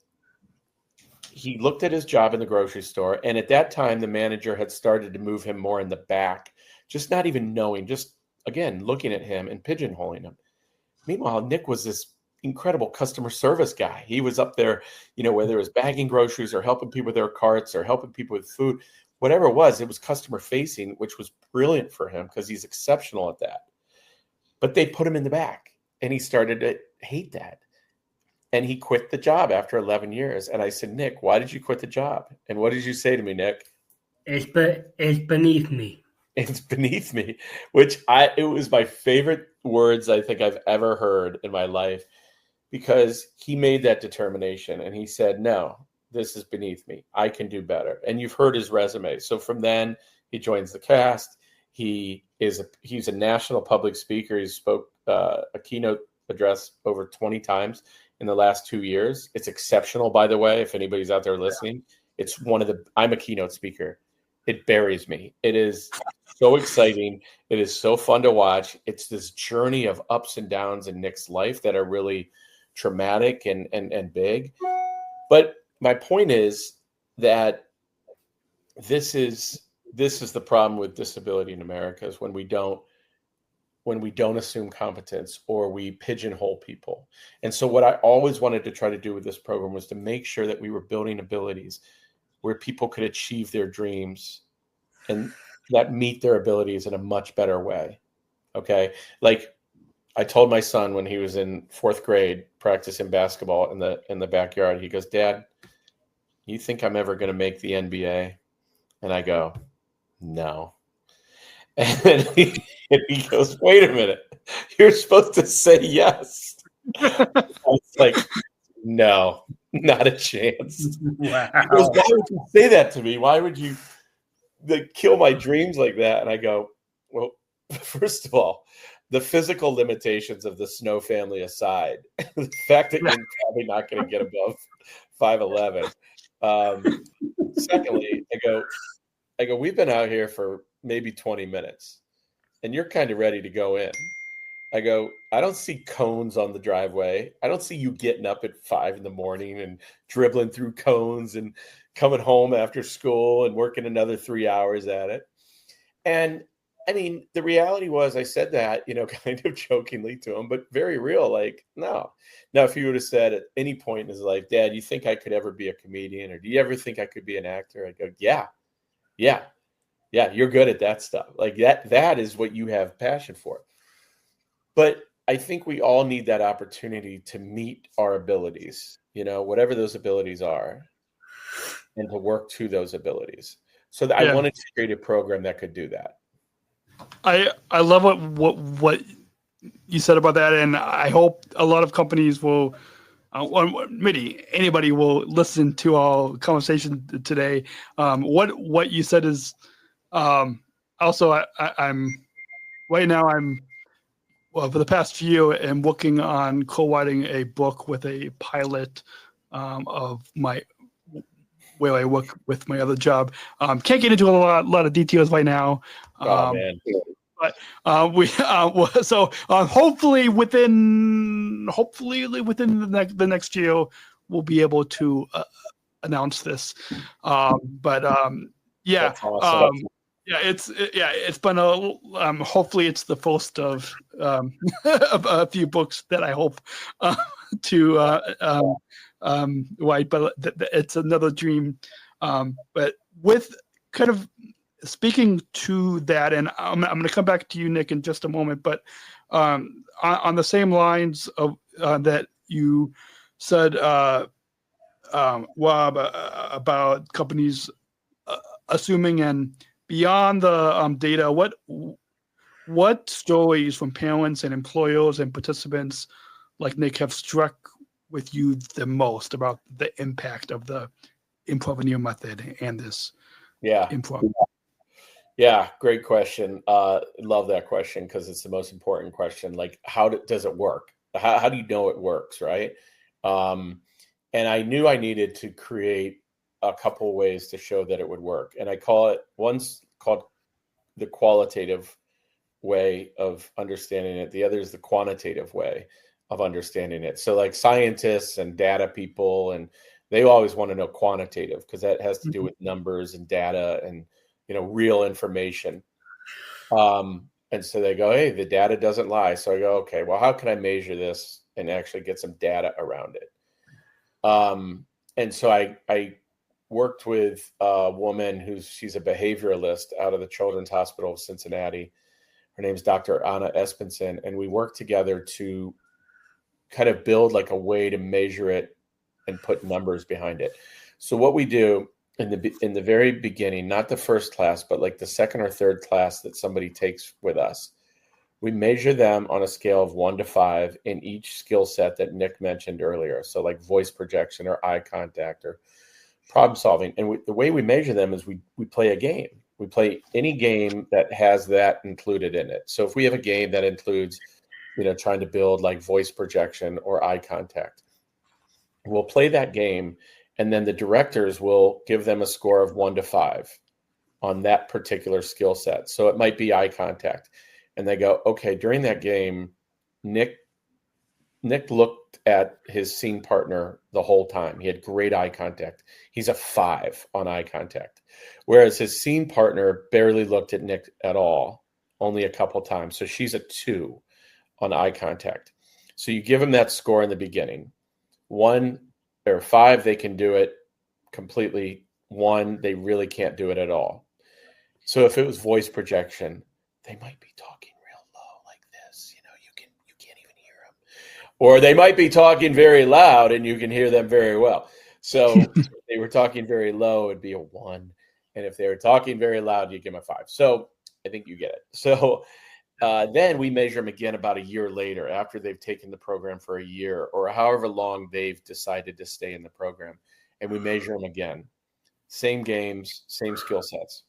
he looked at his job in the grocery store. And at that time, the manager had started to move him more in the back, just not even knowing, just, again, looking at him and pigeonholing him. Meanwhile, Nick was this incredible customer service guy. He was up there, whether it was bagging groceries or helping people with their carts or helping people with food, whatever it was customer facing, which was brilliant for him because he's exceptional at that. But they put him in the back and he started to hate that. And he quit the job after 11 years. And I said, Nick, why did you quit the job? And what did you say to me, Nick? It's beneath me. It's beneath me, it was my favorite words I think I've ever heard in my life, because he made that determination and he said, no, this is beneath me. I can do better. And you've heard his resume. So from then he joins the cast. He's a national public speaker. He spoke a keynote address over 20 times in the last 2 years. It's exceptional, by the way, if anybody's out there listening. It's I'm a keynote speaker. It buries me. It is so exciting. It is so fun to watch. It's this journey of ups and downs in Nick's life that are really traumatic and big. But my point is that this is the problem with disability in America, is when we don't assume competence or we pigeonhole people. And so what I always wanted to try to do with this program was to make sure that we were building abilities where people could achieve their dreams and that meet their abilities in a much better way. Okay. Like I told my son when he was in 4th grade practicing basketball in the backyard, he goes, Dad, you think I'm ever going to make the NBA? And I go, no. And he goes, wait a minute, you're supposed to say yes. It's like, no, not a chance. Wow. He goes, why would you say that to me? Why would you kill my dreams like that? And I go, well, first of all, the physical limitations of the Snow family aside, the fact that you're probably not going to get above 5'11". Secondly, I go, we've been out here for maybe 20 minutes and you're kind of ready to go in. I go, I don't see cones on the driveway. I don't see you getting up at 5 a.m. and dribbling through cones and coming home after school and working another 3 hours at it. And I mean, the reality was I said that, kind of jokingly to him, but very real. Like, no. Now, if he would have said at any point in his life, Dad, you think I could ever be a comedian? Or do you ever think I could be an actor? I go, yeah, you're good at that stuff. Like that is what you have passion for. But I think we all need that opportunity to meet our abilities, whatever those abilities are, and to work to those abilities. So I wanted to create a program that could do that. I love what you said about that, and I hope a lot of companies will, maybe anybody will listen to our conversation today. What you said is, also I'm right now for the past few I'm working on co-writing a book with a pilot of where I work with my other job. Can't get into a lot of details right now. Man. But so hopefully within the next year we'll be able to announce this. But Yeah. That's awesome. It's been hopefully it's the first of a few books that I hope to write, but it's another dream. But with kind of speaking to that, and I'm going to come back to you, Nick, in just a moment, but on the same lines of that you said, Rob, about companies assuming and beyond the data, what stories from parents and employers and participants like Nick have struck with you the most about the impact of the Improvaneer method and this improv? Yeah, great question. Love that question because it's the most important question. Like, how does it work? How do you know it works, right? And I knew I needed to create a couple ways to show that it would work. And one's called the qualitative way of understanding it. The other is the quantitative way of understanding it. So like scientists and data people, and they always want to know quantitative because that has to do with numbers and data and, real information. And so they go, hey, the data doesn't lie. So I go, okay, well, how can I measure this and actually get some data around it? And so I worked with a woman she's a behavioralist out of the Children's Hospital of Cincinnati. Her name's Dr. Anna Espenson. And we worked together to kind of build like a way to measure it and put numbers behind it. So what we do in the very beginning, not the first class, but like the second or third class that somebody takes with us, we measure them on a scale of 1 to 5 in each skill set that Nick mentioned earlier. So like voice projection or eye contact or problem solving. And the way we measure them is we play a game. We play any game that has that included in it. So if we have a game that includes, trying to build like voice projection or eye contact, we'll play that game. And then the directors will give them a score of 1 to 5 on that particular skill set. So it might be eye contact. And they go, okay, during that game, Nick looked at his scene partner the whole time. He had great eye contact. He's a 5 on eye contact. Whereas his scene partner barely looked at Nick at all, only a couple times. So she's a 2 on eye contact. So you give them that score in the beginning. 1 or 5, they can do it completely. 1, they really can't do it at all. So if it was voice projection, they might be talking real low like this. You can't even hear them. Or they might be talking very loud and you can hear them very well. So if they were talking very low, it'd be a 1. And if they were talking very loud, you give them a 5. So I think you get it. So then we measure them again about a year later after they've taken the program for a year or however long they've decided to stay in the program. And we measure them again. Same games, same skill sets.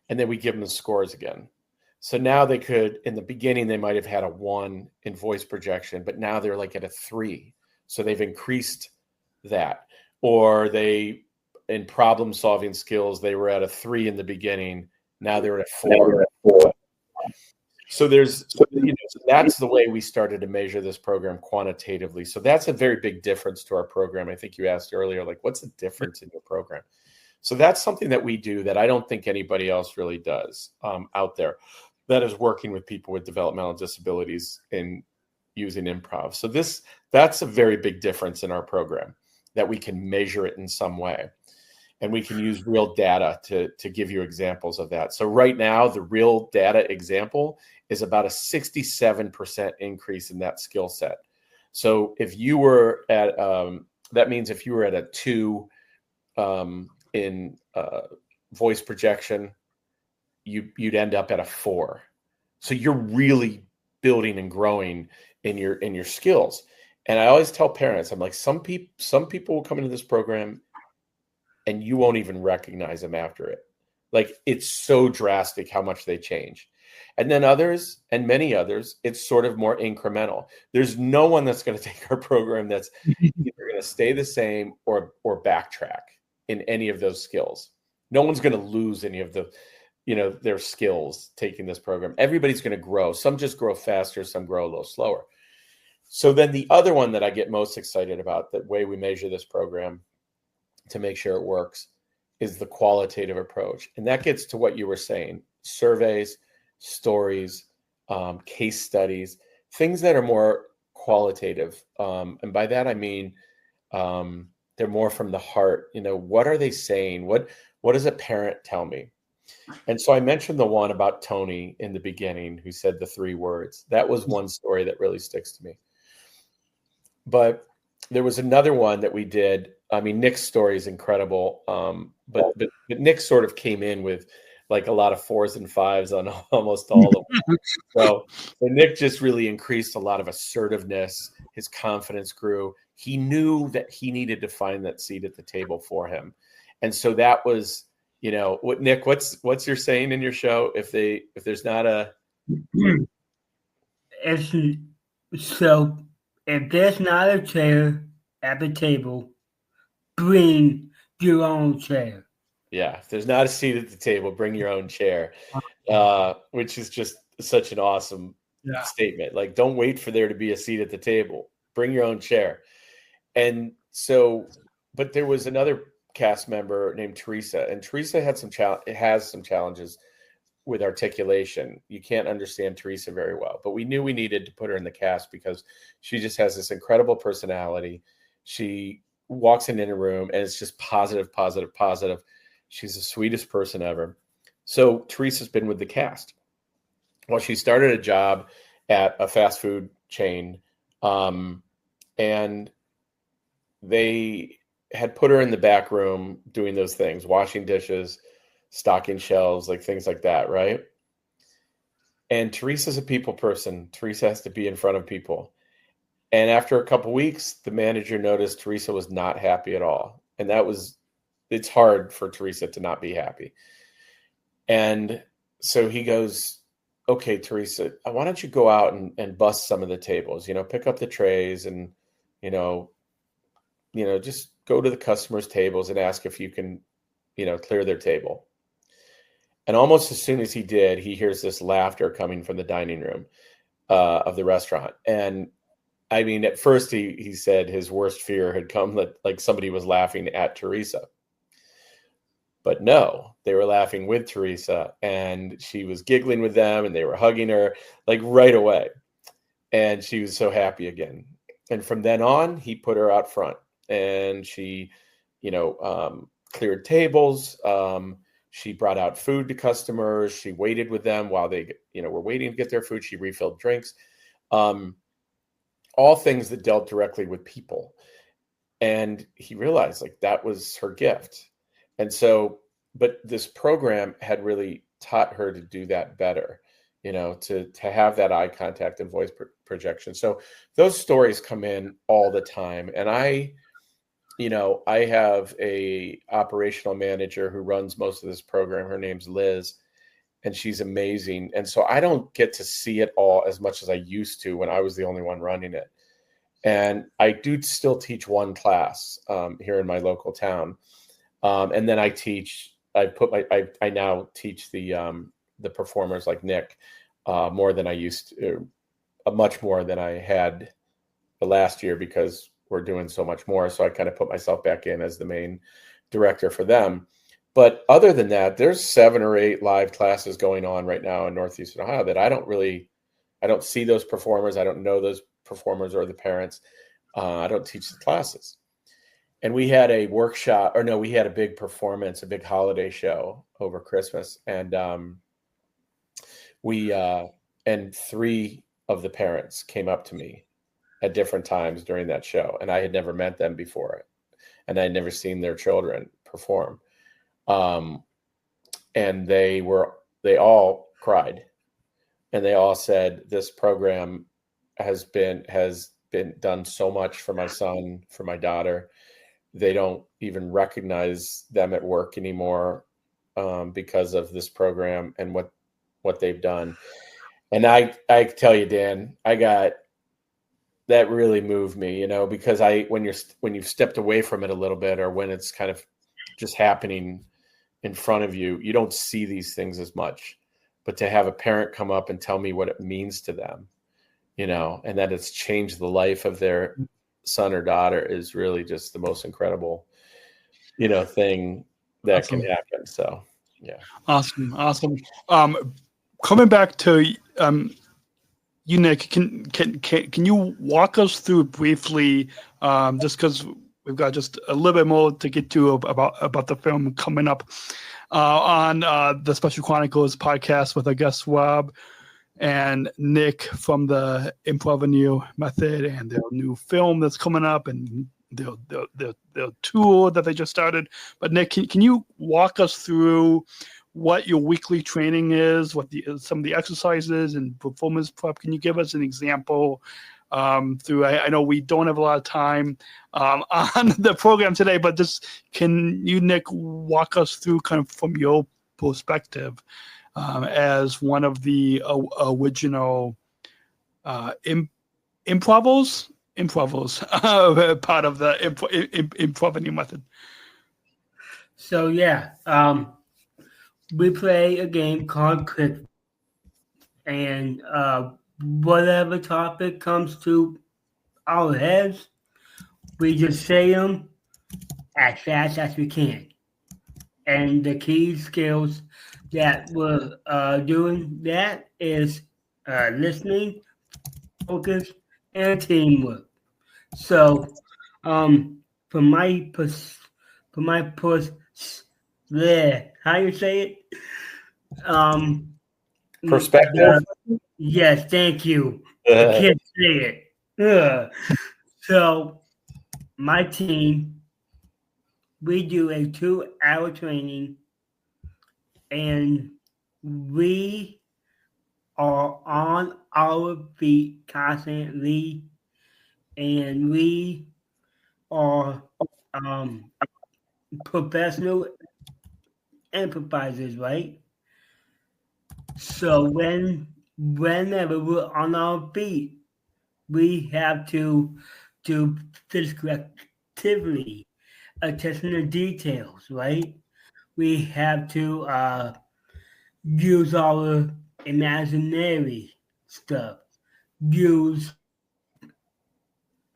And then we give them the scores again. So now they could, in the beginning, they might have had a 1 in voice projection, but now they're like at a 3. So they've increased that. Or in problem solving skills, they were at a 3 in the beginning. Now they're at a 4. So that's the way we started to measure this program quantitatively. So that's a very big difference to our program. I think you asked earlier, like, what's the difference in your program? So that's something that we do that I don't think anybody else really does out there that is working with people with developmental disabilities in using improv. So that's a very big difference in our program, that we can measure it in some way. And we can use real data to give you examples of that. So right now, the real data example is about a 67% increase in that skill set. So if you were at, that means if you were at a 2 in voice projection, you'd end up at a 4. So you're really building and growing in your skills. And I always tell parents, I'm like, some people will come into this program and you won't even recognize them after it. Like, it's so drastic how much they change. And then others, and many others, it's sort of more incremental. There's no one that's going to take our program that's either going to stay the same or backtrack in any of those skills. No one's going to lose any of their skills taking this program. Everybody's going to grow. Some just grow faster, some grow a little slower. So then the other one that I get most excited about, the way we measure this program to make sure it works, is the qualitative approach. And that gets to what you were saying, surveys, stories, case studies, things that are more qualitative. And by that, I mean, they're more from the heart. What are they saying? What does a parent tell me? And so I mentioned the one about Tony in the beginning, who said the 3 words. That was one story that really sticks to me. But there was another one that we did. I mean, Nick's story is incredible. But Nick sort of came in with like a lot of 4s and 5s on almost all of them. So Nick just really increased a lot of assertiveness. His confidence grew. He knew that he needed to find that seat at the table for him. And so that was, what Nick, what's your saying in your show? If there's not a, so if there's not a chair at the table, bring your own chair. Yeah, if there's not a seat at the table, bring your own chair, which is just such an awesome statement. Like, don't wait for there to be a seat at the table. Bring your own chair. And so, but there was another cast member named Teresa, and Teresa has some challenges with articulation. You can't understand Teresa very well, but we knew we needed to put her in the cast because she just has this incredible personality. She walks in a room and it's just positive, positive, positive. She's the sweetest person ever. So Teresa's been with the cast. Well, she started a job at a fast food chain, and they had put her in the back room doing those things, washing dishes, stocking shelves, like things like that, right? And Teresa's a people person. Teresa has to be in front of people. And after a couple weeks, the manager noticed Teresa was not happy at all. And it's hard for Teresa to not be happy. And so he goes, okay, Teresa, why don't you go out and bust some of the tables, pick up the trays and, just go to the customers' tables and ask if you can, clear their table. And almost as soon as he did, he hears this laughter coming from the dining room of the restaurant. And I mean, at first he said his worst fear had come that like somebody was laughing at Teresa. But no, they were laughing with Teresa, and she was giggling with them, and they were hugging her like right away. And she was so happy again. And from then on, he put her out front, and she, cleared tables. She brought out food to customers. She waited with them while they, were waiting to get their food. She refilled drinks. All things that dealt directly with people. And he realized like that was her gift. And so, but this program had really taught her to do that better, to have that eye contact and voice projection. So those stories come in all the time. And I have a operational manager who runs most of this program. Her name's Liz, and she's amazing. And so I don't get to see it all as much as I used to when I was the only one running it. And I do still teach one class here in my local town. And then I now teach the performers like Nick more than I used to, much more than I had the last year because we're doing so much more. So I kind of put myself back in as the main director for them. But other than that, there's 7 or 8 live classes going on right now in Northeastern Ohio that I don't see those performers. I don't know those performers or the parents. I don't teach the classes. And we had a we had a big performance, a big holiday show over Christmas. And and 3 of the parents came up to me at different times during that show. And I had never met them before. And I had never seen their children perform. And they all cried. And they all said, this program has been done so much for my son, for my daughter. They don't even recognize them at work anymore because of this program and what they've done. And I tell you, Dan, that really moved me, because when you've stepped away from it a little bit, or when it's kind of just happening in front of you, you don't see these things as much. But to have a parent come up and tell me what it means to them, and that it's changed the life of their son or daughter is really just the most incredible, thing that can happen. So, yeah. Awesome. Coming back to you, Nick, can you walk us through briefly, just because we've got just a little bit more to get to about the film coming up on the Special Chronicles podcast with our guests Rob and Nick from the Improvaneer Method and their new film that's coming up and their tour that they just started. But Nick, can you walk us through what your weekly training is, what some of the exercises and performance prep? Can you give us an example? I know we don't have a lot of time on the program today, but just can you, Nick, walk us through kind of from your perspective as one of the original improvos part of the Improvaneer Method? So yeah, we play a game called Cricket, and whatever topic comes to our heads, we just say them as fast as we can. And the key skills that we're doing that is listening, focus, and teamwork. So, from my how you say it? Perspective. Yes, thank you. I can't say it. So, my team, we do a 2-hour training, and we are on our feet constantly, and we are professional improvisers, right? So whenever we're on our feet, we have to do physical activity, attention to details, right? We have to use our imaginary stuff, use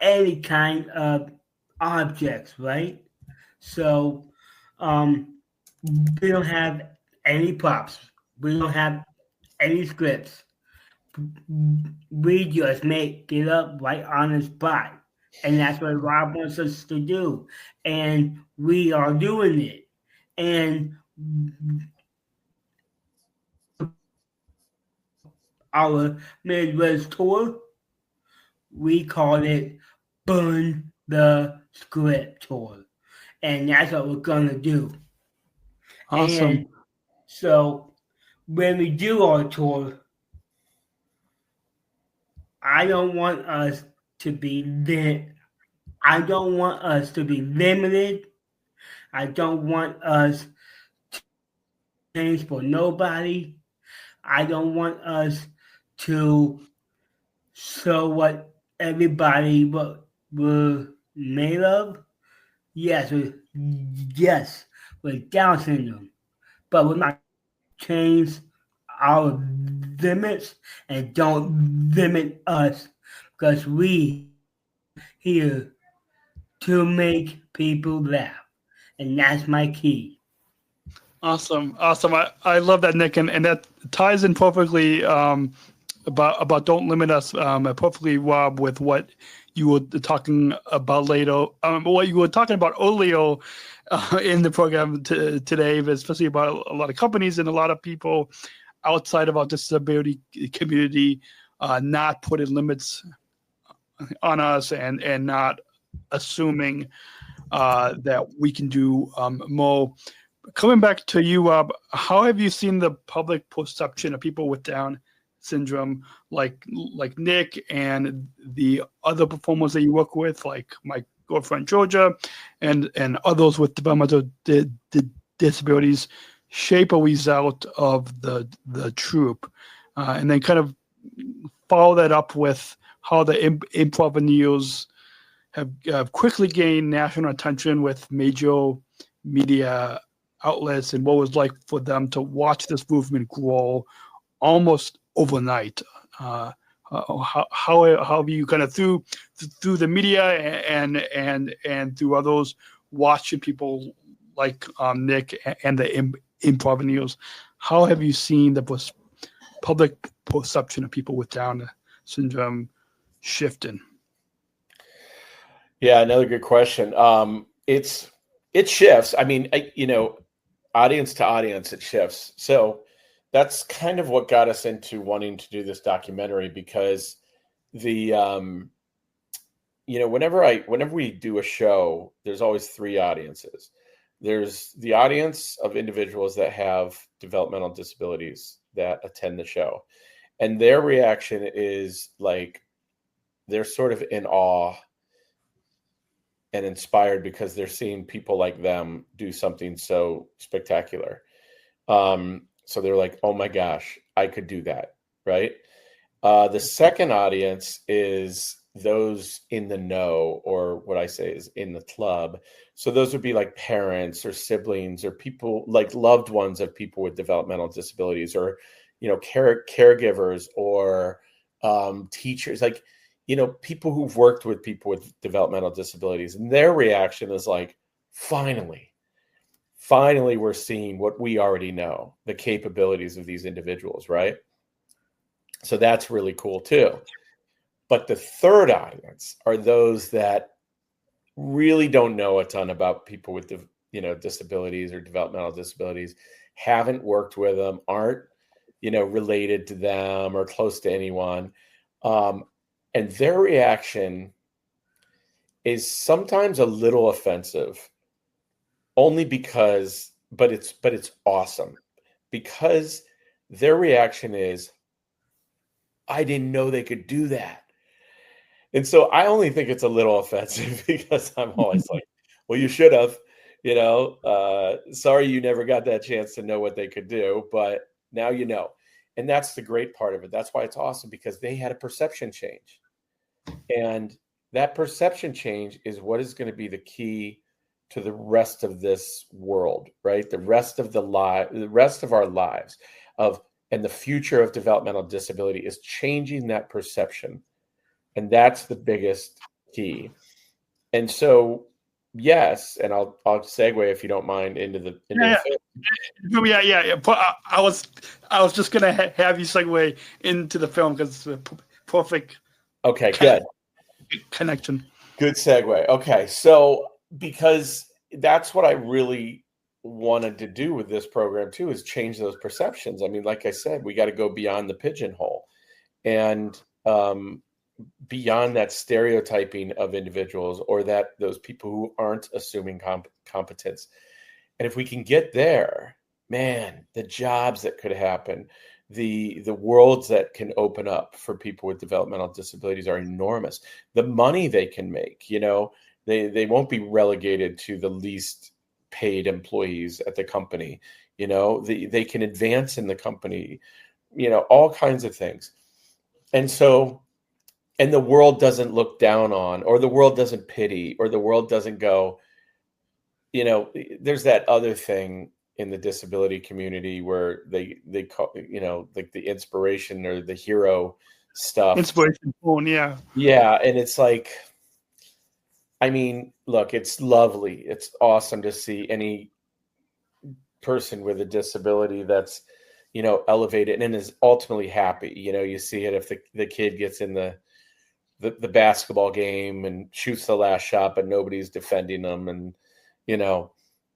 any kind of objects, right? So we don't have any props. We don't have any scripts. We just make it up right on the spot. And that's what Rob wants us to do. And we are doing it. And our Midwest tour, we call it Burn the Script Tour. And that's what we're going to do. Awesome. And so when we do our tour, I don't want us to be limited. I don't want us to change for nobody. I don't want us to show what everybody what we're made of. Yes, with Down syndrome, but we're not change our limits and don't limit us because we here to make people laugh, and that's my key. Awesome. I love that, Nick, and that ties in perfectly about don't limit us perfectly, Rob, with what you were talking about later. What you were talking about earlier in the program today, especially about a lot of companies and a lot of people outside of our disability community not putting limits on us and not assuming that we can do more. Coming back to you, Rob, how have you seen the public perception of people with Down syndrome, like Nick and the other performers that you work with, like my girlfriend Georgia, and others with developmental disabilities, shape a result of the troupe, and then kind of follow that up with how the Improvaneers have quickly gained national attention with major media outlets, and what it was like for them to watch this movement grow almost overnight. How have you kind of through the media and through others watching people like Nick and the Improvaneers, how have you seen the public perception of people with Down syndrome shifting? Yeah, another good question. It shifts. I mean, audience to audience, it shifts. So that's kind of what got us into wanting to do this documentary, because whenever we do a show, there's always three audiences. There's the audience of individuals that have developmental disabilities that attend the show, and their reaction is like they're sort of in awe and inspired because they're seeing people like them do something so spectacular. So they're like, oh my gosh, I could do that, right? The second audience is those in the know, or what I say is in the club. So those would be like parents or siblings or people, like loved ones of people with developmental disabilities, or caregivers, or teachers, like people who've worked with people with developmental disabilities, and their reaction is like, finally we're seeing what we already know, the capabilities of these individuals, right? So that's really cool too. But the third audience are those that really don't know a ton about people with disabilities or developmental disabilities, haven't worked with them, aren't related to them or close to anyone, and their reaction is sometimes a little offensive, only because, but it's awesome, because their reaction is, I didn't know they could do that. And so I only think it's a little offensive because I'm always like, well, you should have, sorry you never got that chance to know what they could do, but now you know. And that's the great part of it. That's why it's awesome, because they had a perception change. And that perception change is what is going to be the key to the rest of this world, right? The rest of our lives and the future of developmental disability is changing that perception. And that's the biggest key. And so, yes, and I'll segue, if you don't mind, into the film. Yeah. But I was just gonna have you segue into the film, because it's a perfect. Okay, good connection. Good segue. Okay, so because that's what I really wanted to do with this program too, is change those perceptions. I mean, like I said, we got to go beyond the pigeonhole and beyond that stereotyping of individuals, or that those people who aren't assuming competence. And if we can get there, man, the jobs that could happen, the worlds that can open up for people with developmental disabilities are enormous. The money they can make, they won't be relegated to the least paid employees at the company. They can advance in the company, all kinds of things. And so, and the world doesn't look down on, or the world doesn't pity, or the world doesn't go, there's that other thing in the disability community where they call, like the inspiration or the hero stuff. Inspiration phone, yeah. Yeah. And it's like, I mean, look, it's lovely. It's awesome to see any person with a disability that's, elevated and is ultimately happy. You see it if the kid gets in the basketball game and shoots the last shot, but nobody's defending them, and,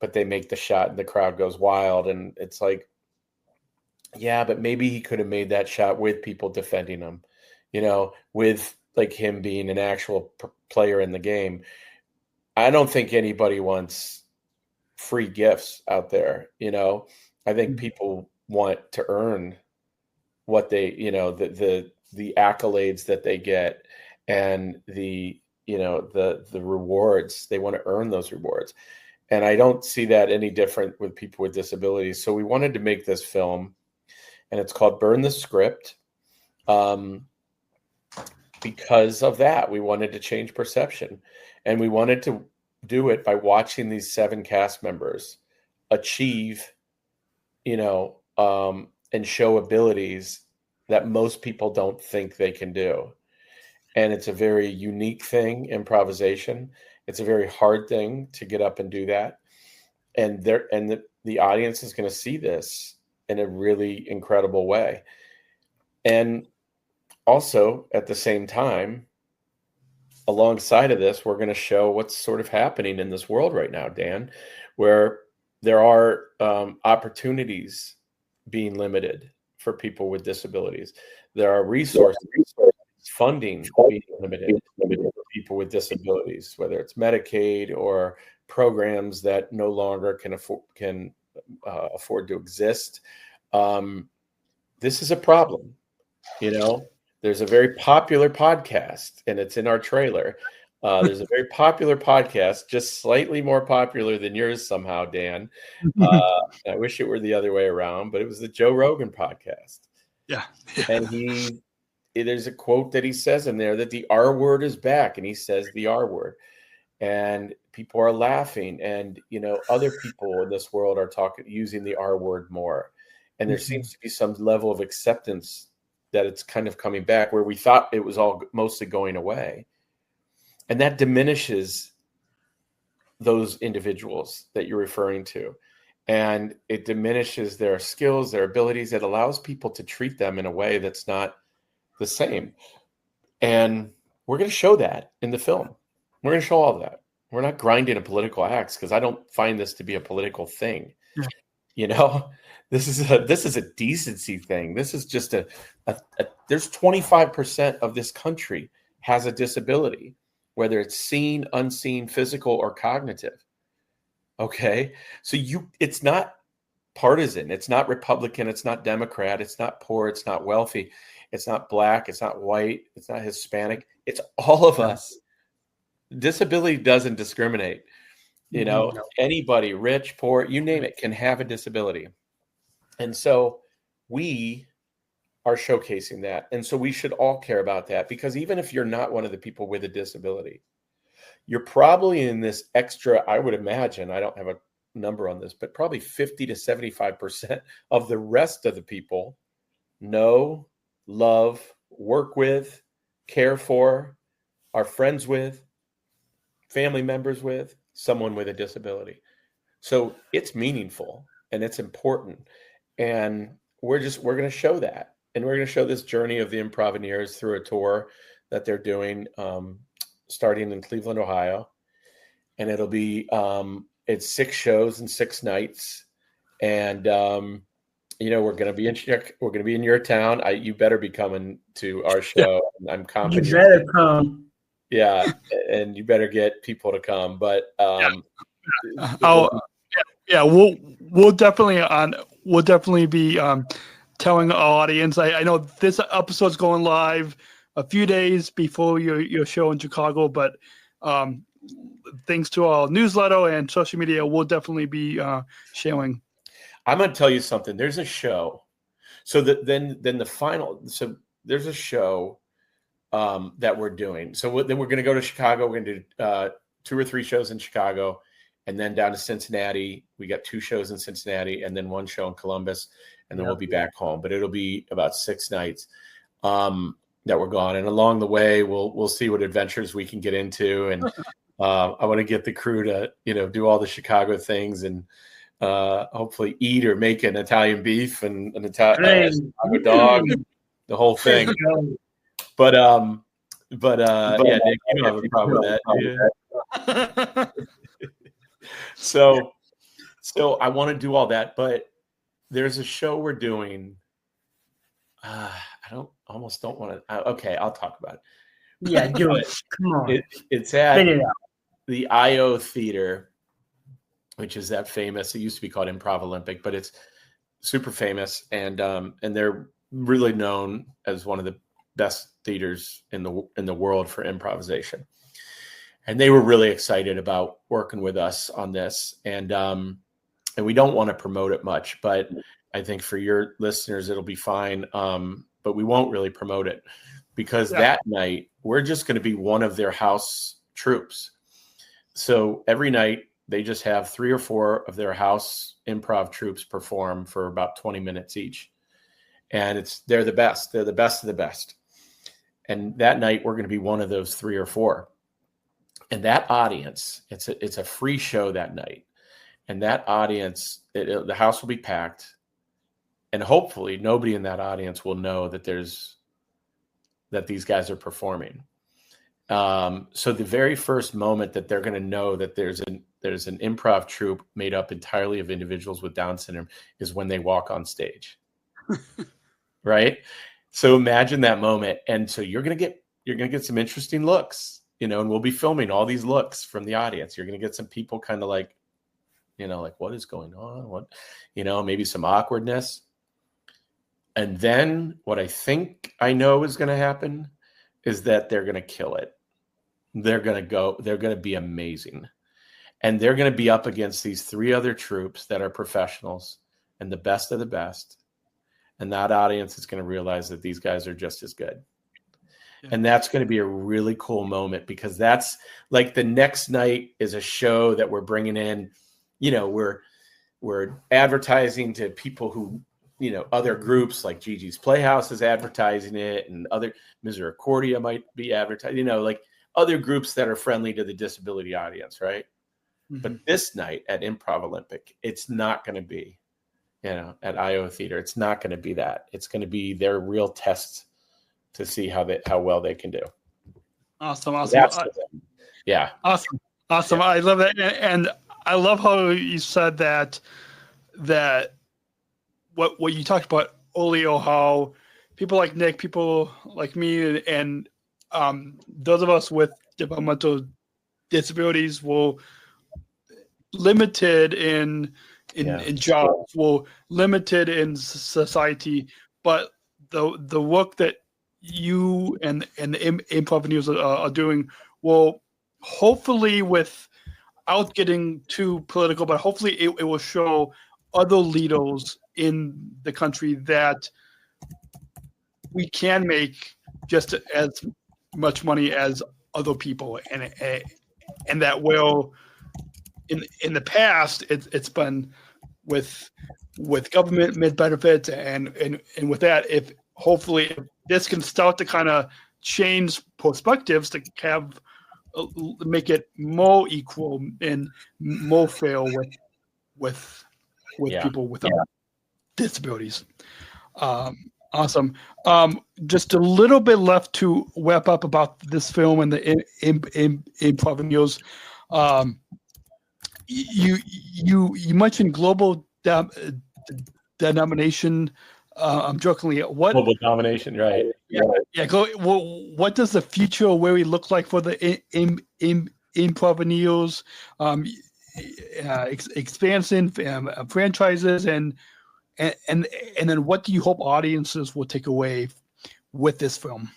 but they make the shot and the crowd goes wild. And it's like, yeah, but maybe he could have made that shot with people defending him, with like him being an actual player in the game. I don't think anybody wants free gifts out there. I think people want to earn what they, the accolades that they get, and the rewards. They want to earn those rewards. And I don't see that any different with people with disabilities. So we wanted to make this film, and it's called Burn the Script. Because of that, we wanted to change perception, and we wanted to do it by watching these 7 cast members achieve, and show abilities that most people don't think they can do. And it's a very unique thing, improvisation. It's a very hard thing to get up and do that. the audience is going to see this in a really incredible way. And also at the same time, alongside of this, we're going to show what's sort of happening in this world right now, Dan, where there are opportunities being limited for people with disabilities. There are resources, funding being limited for people with disabilities, whether it's Medicaid or programs that no longer can afford to exist. This is a problem. There's a very popular podcast, and it's in our trailer. There's a very popular podcast, just slightly more popular than yours somehow, Dan. I wish it were the other way around, but it was the Joe Rogan podcast. Yeah. And there's a quote that he says in there that the R word is back, and he says the R word. And people are laughing, and other people in this world are using the R word more. And there seems to be some level of acceptance that it's kind of coming back, where we thought it was all mostly going away. And that diminishes those individuals that you're referring to. And it diminishes their skills, their abilities. It allows people to treat them in a way that's not the same. And we're going to show that in the film. We're going to show all that. We're not grinding a political axe, because I don't find this to be a political thing. This is a decency thing. This is just there's 25% of this country has a disability, whether it's seen, unseen, physical, or cognitive. Okay. So it's not partisan. It's not Republican. It's not Democrat. It's not poor. It's not wealthy. It's not black. It's not white. It's not Hispanic. It's all of us. Disability doesn't discriminate. Anybody, rich, poor, you name it, can have a disability. And so we are showcasing that. And so we should all care about that, because even if you're not one of the people with a disability, you're probably in this extra, I would imagine, I don't have a number on this, but probably 50 to 75% of the rest of the people know, love, work with, care for, are friends with, family members with someone with a disability. So it's meaningful and it's important. And we're going to show that. And we're going to show this journey of the Improvaneers through a tour that they're doing, starting in Cleveland, Ohio. And it'll be, it's 6 shows and 6 nights. And, we're going to be in your town. You better be coming to our show. I'm confident. You better come. Yeah. And you better get people to come, but, we'll definitely be telling our audience. I know this episode's going live a few days before your show in Chicago, but thanks to our newsletter and social media, we'll definitely be sharing. I'm going to tell you something. There's a show. So then the final. So there's a show that we're doing. So then we're going to go to Chicago. We're going to do 2 or 3 shows in Chicago, and then down to Cincinnati. We got 2 shows in Cincinnati, and then 1 show in Columbus, and then we'll be back home. But it'll be about 6 nights that we're gone. And along the way, we'll see what adventures we can get into. And I want to get the crew to do all the Chicago things, and hopefully eat or make an Italian beef and an Italian dog, the whole thing. But yeah, Nick, you don't have a problem with that. So I want to do all that, but there's a show we're doing. I almost don't want to. Okay, I'll talk about it. Yeah, do it. Come on. It's at the IO Theater, which is that famous. It used to be called Improv Olympic, but it's super famous, and they're really known as one of the best theaters in the world for improvisation. And they were really excited about working with us on this, and we don't want to promote it much, but I think for your listeners it'll be fine. But we won't really promote it, because that night we're just going to be one of their house troops. So every night they just have 3 or 4 of their house improv troops perform for about 20 minutes each. And they're the best. They're the best of the best. And that night we're going to be one of those 3 or 4. And that audience, it's a free show that night. And that audience, the house will be packed, and hopefully nobody in that audience will know that these guys are performing. So the very first moment that they're going to know that there's an improv troupe made up entirely of individuals with Down syndrome is when they walk on stage. Right? So imagine that moment. And so you're going to get some interesting looks, and we'll be filming all these looks from the audience. You're going to get some people kind of like, like, what is going on? What, maybe some awkwardness. And then what I think I know is going to happen is that they're going to kill it. They're going to be amazing. And they're going to be up against these 3 other troops that are professionals and the best of the best. And that audience is going to realize that these guys are just as good. Yeah. And that's going to be a really cool moment, because that's like the next night is a show that we're bringing in, we're advertising to people who, other groups like Gigi's Playhouse is advertising it, and other Misericordia might be advertising, like other groups that are friendly to the disability audience, right? Mm-hmm. But this night at Improv Olympic, it's not going to be, at IO Theater, it's not going to be that. It's going to be their real test to see how well they can do. Awesome. Yeah. Awesome. Yeah. I love that, and I love how you said that what you talked about earlier, how people like Nick, people like me, and those of us with developmental disabilities will limited in jobs, will limited in society, but the work that you and the Improvaneers are doing will hopefully, without getting too political, but hopefully it will show other leaders in the country that we can make just as much money as other people, and that will, in the past, it's been with government benefits and with that, if hopefully this can start to kind of change perspectives to have make it more equal and more fair with people without disabilities. Awesome. Just a little bit left to wrap up about this film and the Improvaneers. You mentioned global denomination. I'm jokingly, what global domination, right? Yeah. What does the future really look like for the Improvaneers? Expansion, franchises, and then what do you hope audiences will take away with this film?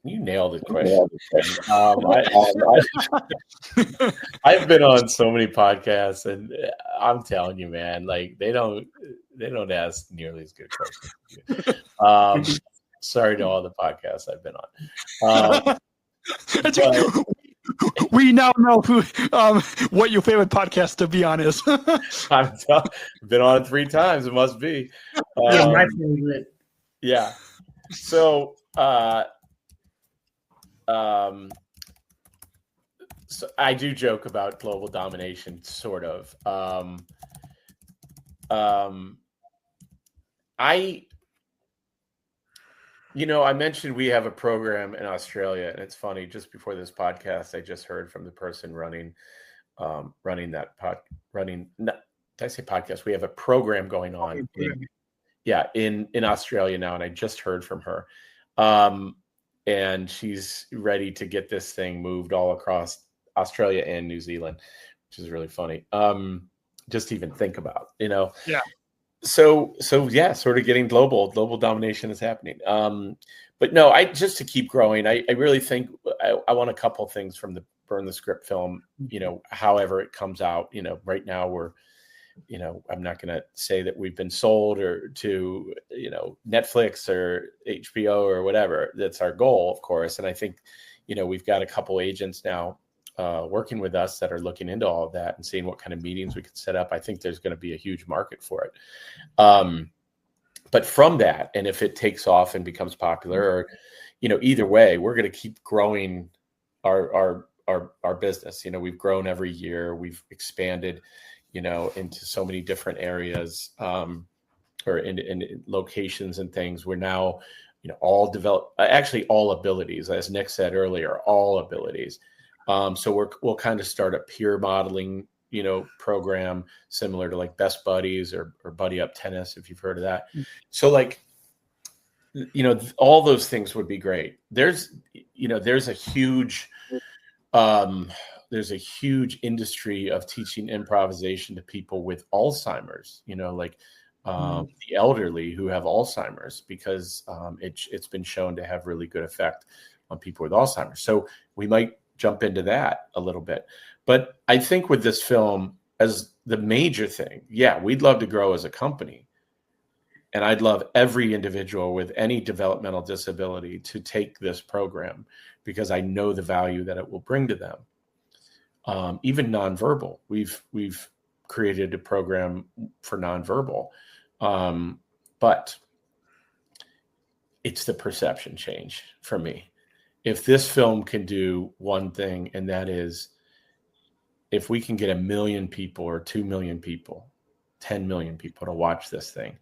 You nailed the question. I've been on so many podcasts, and I'm telling you, man, like they don't ask nearly as good questions. Sorry to all the podcasts I've been on. But, we now know what your favorite podcast to be on is. I've been on it 3 times. It must be. My favorite. Yeah. So, so I do joke about global domination, sort of. I mentioned we have a program in Australia, and it's funny. Just before this podcast, I just heard from the person running that did I say podcast? We have a program going on. In Australia now, and I just heard from her. And she's ready to get this thing moved all across Australia and New Zealand, which is really funny. Just to even think about, Yeah. So yeah, sort of getting global domination is happening. But no, just to keep growing, I really think I want a couple things from the Burn the Script film, however it comes out. Right now we're, I'm not going to say that we've been sold or to, Netflix or HBO or whatever. That's our goal, of course. And I think, we've got a couple agents now working with us that are looking into all of that and seeing what kind of meetings we could set up. I think there's going to be a huge market for it. But from that, and if it takes off and becomes popular, or, either way, we're going to keep growing our our business. You know, we've grown every year. We've expanded, you know, into so many different areas, or in locations and things. We're now, you know, all actually all abilities, as Nick said earlier, all abilities. So we'll kind of start a peer modeling, you know, program similar to like Best Buddies or Buddy Up Tennis, if you've heard of that. So like, you know, all those things would be great. There's a huge industry of teaching improvisation to people with Alzheimer's, you know, like the elderly who have Alzheimer's, because it's been shown to have really good effect on people with Alzheimer's. So we might jump into that a little bit. But I think with this film, as the major thing, yeah, we'd love to grow as a company. And I'd love every individual with any developmental disability to take this program, because I know the value that it will bring to them. Even nonverbal, we've created a program for nonverbal, but it's the perception change for me. If this film can do one thing, and that is, if we can get 1 million people or 2 million people, 10 million people to watch this thing,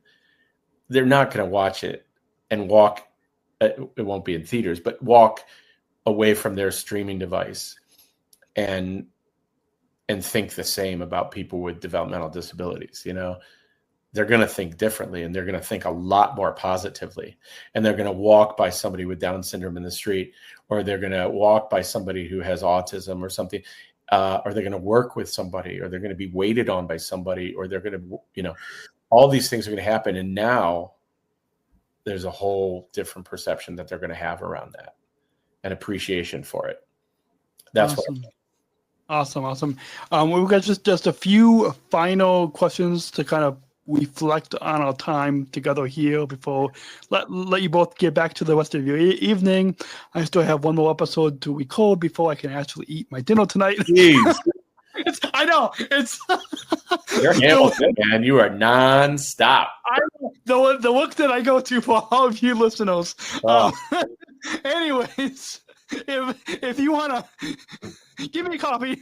they're not going to watch it and walk. It won't be in theaters, but walk away from their streaming device and think the same about people with developmental disabilities. You know, they're going to think differently, and they're going to think a lot more positively. And they're going to walk by somebody with Down syndrome in the street, or they're going to walk by somebody who has autism or something, or they're going to work with somebody, or they're going to be waited on by somebody, or they're going to, you know, all these things are going to happen. And now there's a whole different perception that they're going to have around that, and appreciation for it. That's awesome. Awesome. We've got just a few final questions to kind of reflect on our time together here before let you both get back to the rest of your evening. I still have one more episode to record before I can actually eat my dinner tonight. Jeez. I know it's you're Hamilton, man. You are nonstop. The work that I go to for all of you listeners. Oh. Anyways, if you want to give me a copy,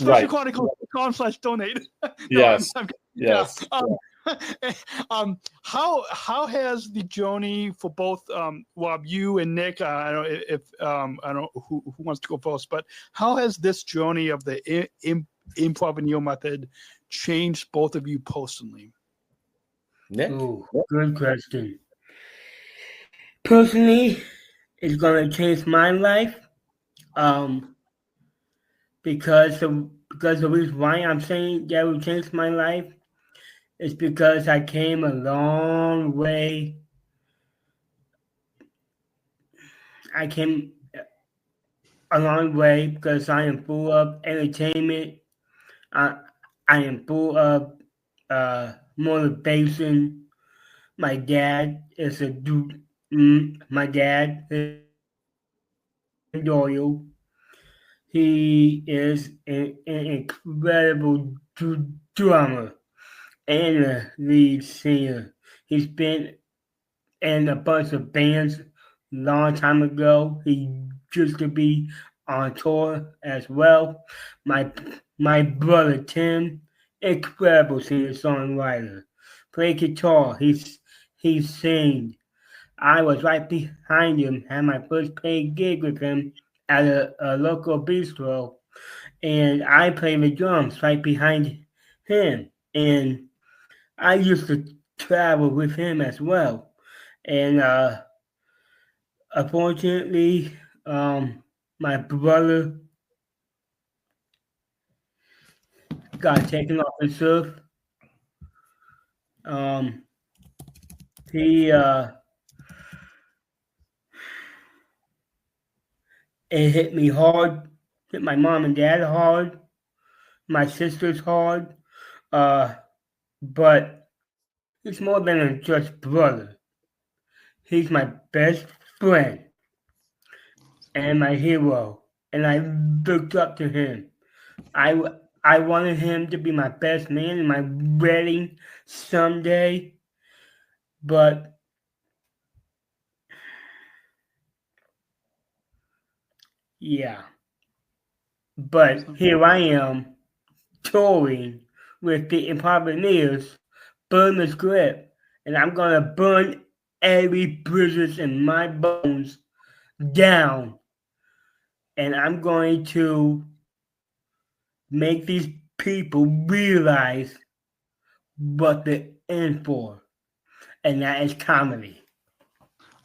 right. Chronicles.com/donate. Yes. Yes. How has the journey for both Rob, you and Nick? I don't know if I don't know who wants to go first, but how has this journey of the Improvaneer Method changed both of you personally? Nick, good question. Personally, it's gonna change my life. Because the reason why I'm saying that will change my life is because I came a long way. I came a long way because I am full of entertainment. I am full of motivation. My dad is a dude. My dad is loyal. He is an incredible drummer and a lead singer. He's been in a bunch of bands long time ago. He used to be on tour as well. My brother Tim, incredible singer-songwriter. Play guitar. He sings. I was right behind him, had my first paid gig with him at a local bistro, and I played the drums right behind him. And I used to travel with him as well. And unfortunately, my brother got taken off this earth. It hit me hard, hit my mom and dad hard, my sisters hard, but he's more than a just brother. He's my best friend and my hero, and I looked up to him. I wanted him to be my best man in my wedding someday, but yeah. But here I am touring with the Improvaneers, burn the script, and I'm gonna burn every bruises in my bones down, and I'm going to make these people realize what they're in for, and that is comedy.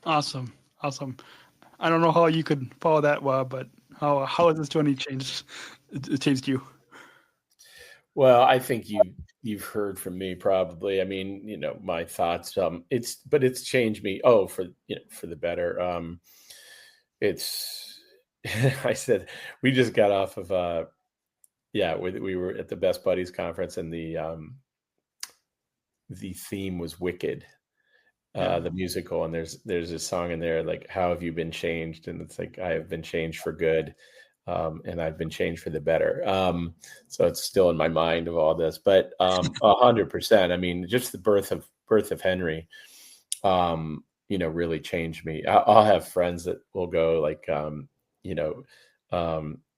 Awesome. I don't know how you could follow that, Rob, but how has this journey changed you? Well, I think you've heard from me probably. I mean, my thoughts. It's changed me. Oh, for the better. It's. I said we just got off of we were at the Best Buddies conference, and the theme was Wicked, the musical, and there's a song in there like, how have you been changed? And it's like, I have been changed for good. And I've been changed for the better. So it's still in my mind of all this, but 100%. I mean, just the birth of Henry, really changed me. I'll have friends that will go like,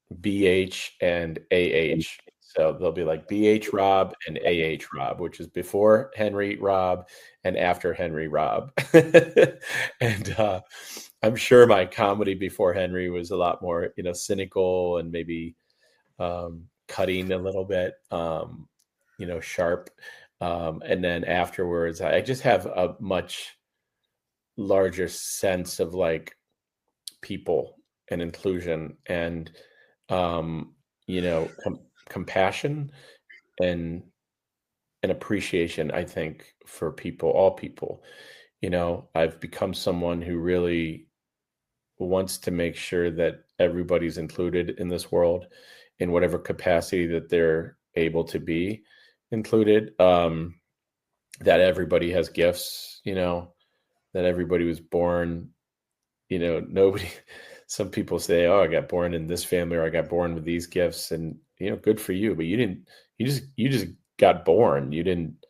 BH and AH. So they'll be like BH Rob and AH Rob, which is before Henry Rob and after Henry Rob. And I'm sure my comedy before Henry was a lot more, cynical and maybe cutting a little bit, sharp. And then afterwards, I just have a much larger sense of like people and inclusion and, compassion and appreciation, I think, for people, all people. I've become someone who really wants to make sure that everybody's included in this world in whatever capacity that they're able to be included, that everybody has gifts, that everybody was born, nobody, some people say, oh, I got born in this family, or I got born with these gifts, and, good for you, but you just got born. You didn't,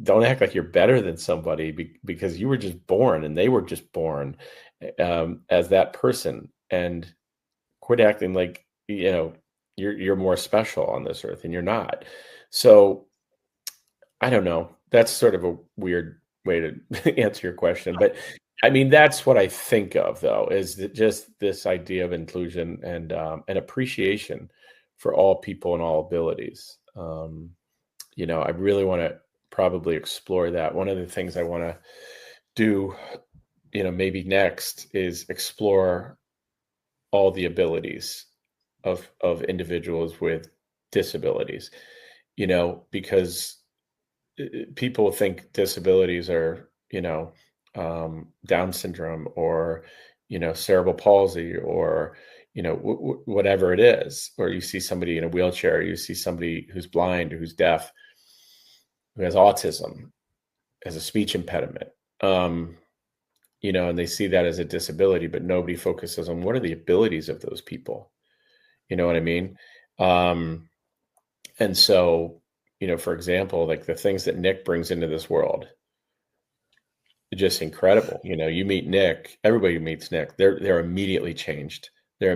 don't act like you're better than somebody because you were just born and they were just born as that person, and quit acting like, you're more special on this earth, and you're not. So I don't know. That's sort of a weird way to answer your question, but I mean, that's what I think of, though, is that just this idea of inclusion and appreciation for all people and all abilities. I really want to probably explore that. One of the things I want to do, maybe next, is explore all the abilities of individuals with disabilities, because people think disabilities are, Down syndrome or, cerebral palsy or, whatever it is, or you see somebody in a wheelchair, you see somebody who's blind or who's deaf, who has autism, has a speech impediment, and they see that as a disability, but nobody focuses on what are the abilities of those people. You know what I mean? And so, for example, like the things that Nick brings into this world, just incredible. You meet Nick, everybody who meets Nick, they're immediately changed. They're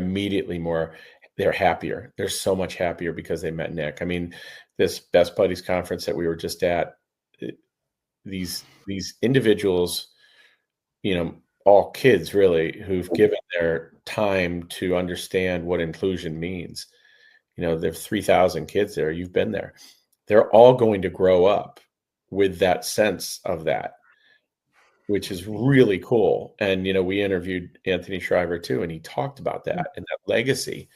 happier. They're so much happier because they met Nick. I mean, this Best Buddies conference that we were just at, these individuals, all kids really, who've given their time to understand what inclusion means. There's 3,000 kids there. You've been there. They're all going to grow up with that sense of that, which is really cool. And, we interviewed Anthony Shriver too, and he talked about that and that legacy,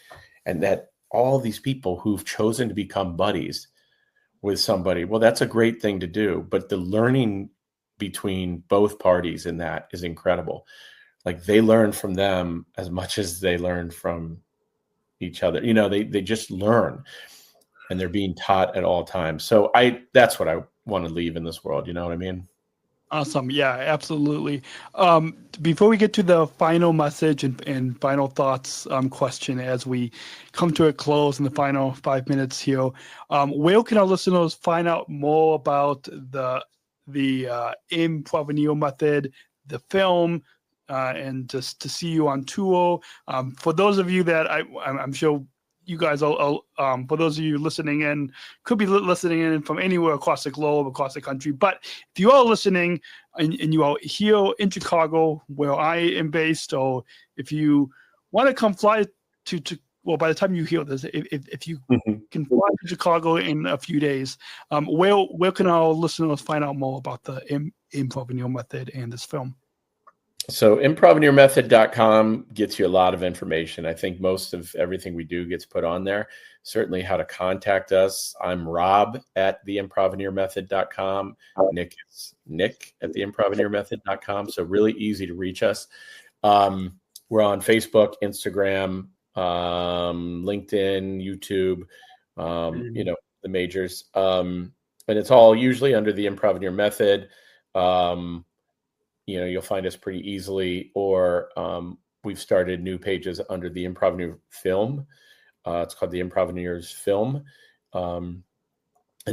and that all these people who've chosen to become buddies with somebody, well, that's a great thing to do. But the learning between both parties in that is incredible. Like, they learn from them as much as they learn from each other. They just learn, and they're being taught at all times. So that's what I want to leave in this world. You know what I mean? Awesome. Yeah, absolutely. Before we get to the final message and final thoughts question, as we come to a close in the final 5 minutes here, where can our listeners find out more about the Improvaneer Method, the film, and just to see you on tour. For those of you that I'm sure you guys all, for those of you listening in, could be listening in from anywhere across the globe, across the country. But if you are listening and you are here in Chicago, where I am based, or if you want to come fly to well, by the time you hear this, if you can fly to Chicago in a few days, where can our listeners find out more about the Improvaneer Method and this film? So improvaneermethod.com gets you a lot of information. I think most of everything we do gets put on there. Certainly how to contact us. I'm Rob at theimprovaneermethod.com. Nick is Nick at theimprovaneermethod.com. So really easy to reach us. We're on Facebook, Instagram, LinkedIn, YouTube, the majors. And it's all usually under the Improvaneer Method. You'll find us pretty easily, or we've started new pages under the Improvaneer Film. It's called the Improvaneers Film. And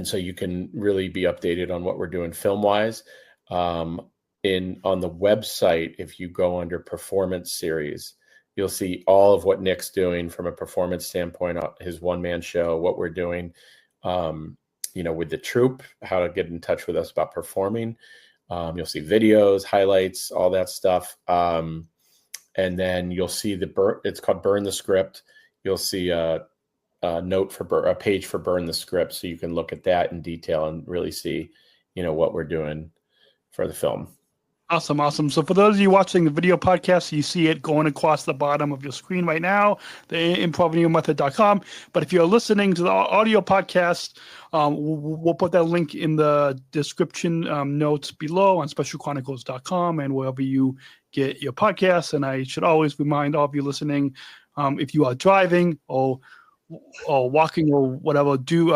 so you can really be updated on what we're doing film-wise. On the website, if you go under Performance Series, you'll see all of what Nick's doing from a performance standpoint, his one-man show, what we're doing, with the troupe, how to get in touch with us about performing. You'll see videos, highlights, all that stuff. And then you'll see it's called Burn the Script. You'll see a page for Burn the Script. So you can look at that in detail and really see, what we're doing for the film. Awesome. So for those of you watching the video podcast, you see it going across the bottom of your screen right now, the improvaneermethod.com. But if you're listening to the audio podcast, we'll put that link in the description notes below on specialchronicles.com and wherever you get your podcasts. And I should always remind all of you listening, if you are driving or walking or whatever, do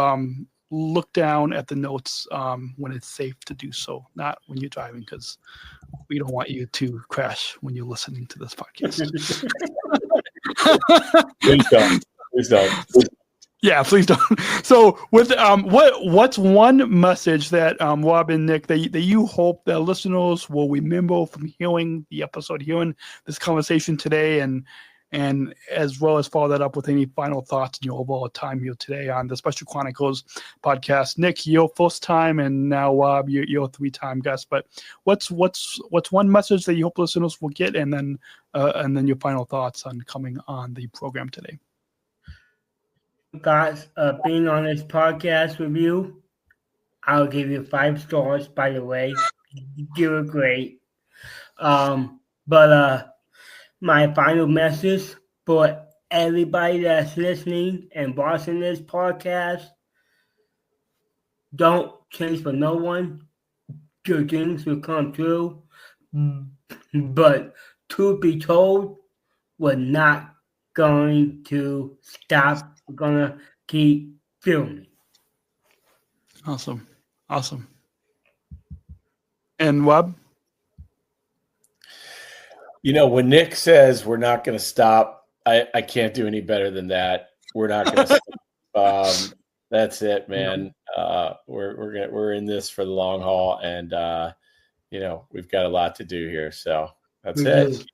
look down at the notes when it's safe to do so, not when you're driving, because we don't want you to crash when you're listening to this podcast. Please don't. Yeah, please don't. So, with what's one message that Rob and Nick that you hope that listeners will remember from hearing the episode, hearing this conversation today, and as well as follow that up with any final thoughts in your overall time here today on the Special Chronicles podcast. Nick, your first time, and now Rob, your 3-time guest. But what's one message that you hope listeners will get, and then your final thoughts on coming on the program today? Guys, being on this podcast with you, I'll give you 5 stars. By the way, you were great. But my final message for everybody that's listening and watching this podcast: don't change for no one. Your dreams will come true. But truth be told, we're not going to stop. We're going to keep filming. Awesome. And Rob? When Nick says we're not going to stop, I can't do any better than that. We're not going to stop. That's it, man. We're in this for the long haul, and we've got a lot to do here. So that's it.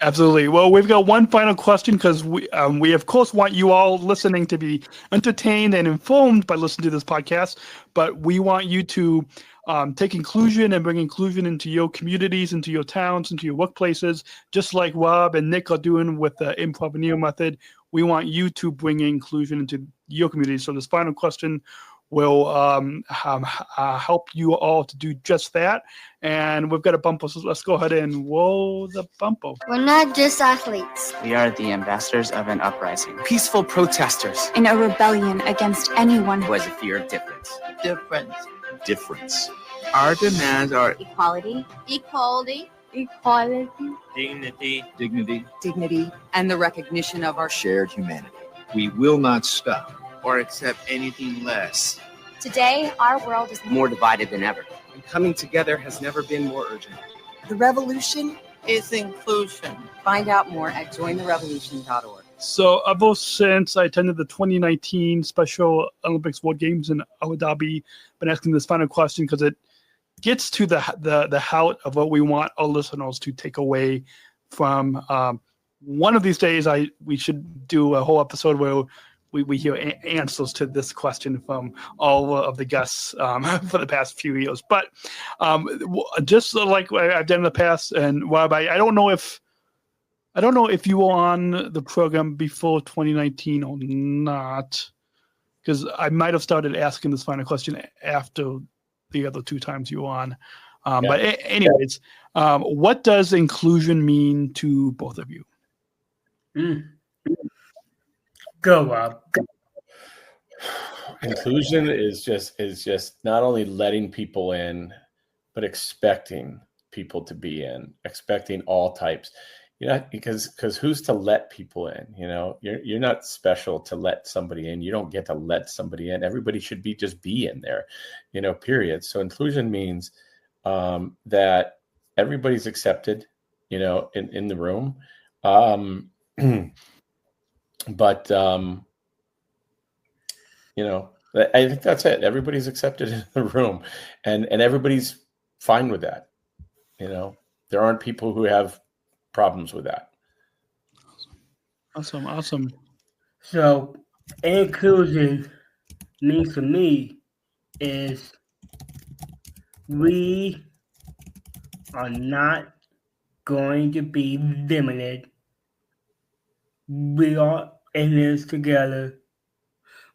Absolutely. Well, we've got one final question, because we of course want you all listening to be entertained and informed by listening to this podcast, but we want you to take inclusion and bring inclusion into your communities, into your towns, into your workplaces, just like Rob and Nick are doing with the Improvaneer Method. We want you to bring inclusion into your community. So this final question will help you all to do just that. And we've got a bumper, so let's go ahead and roll the bumper. We're not just athletes. We are the ambassadors of an uprising. Peaceful protesters. In a rebellion against anyone who has a fear of difference. Difference. Our demands are equality. Dignity. And the recognition of our shared humanity. We will not stop or accept anything less. Today, our world is more divided than ever. And coming together has never been more urgent. The revolution is inclusion. Find out more at jointherevolution.org. So ever since I attended the 2019 Special Olympics World Games in Abu Dhabi, been asking this final question because it gets to the heart of what we want our listeners to take away from. One of these days, we should do a whole episode where we hear answers to this question from all of the guests for the past few years. But just like I've done in the past, and Rob, I don't know if you were on the program before 2019 or not, because I might have started asking this final question after the other 2 times you were on. But anyways, what does inclusion mean to both of you? Go, Rob. Inclusion is just not only letting people in, but expecting people to be in, expecting all types. Because who's to let people in? You're not special to let somebody in. You don't get to let somebody in. Everybody should just be in there, period. So inclusion means that everybody's accepted, in the room. But I think that's it. Everybody's accepted in the room, and everybody's fine with that. There aren't people who have problems with that. Awesome. So inclusion means to me is we are not going to be limited. We are in this together.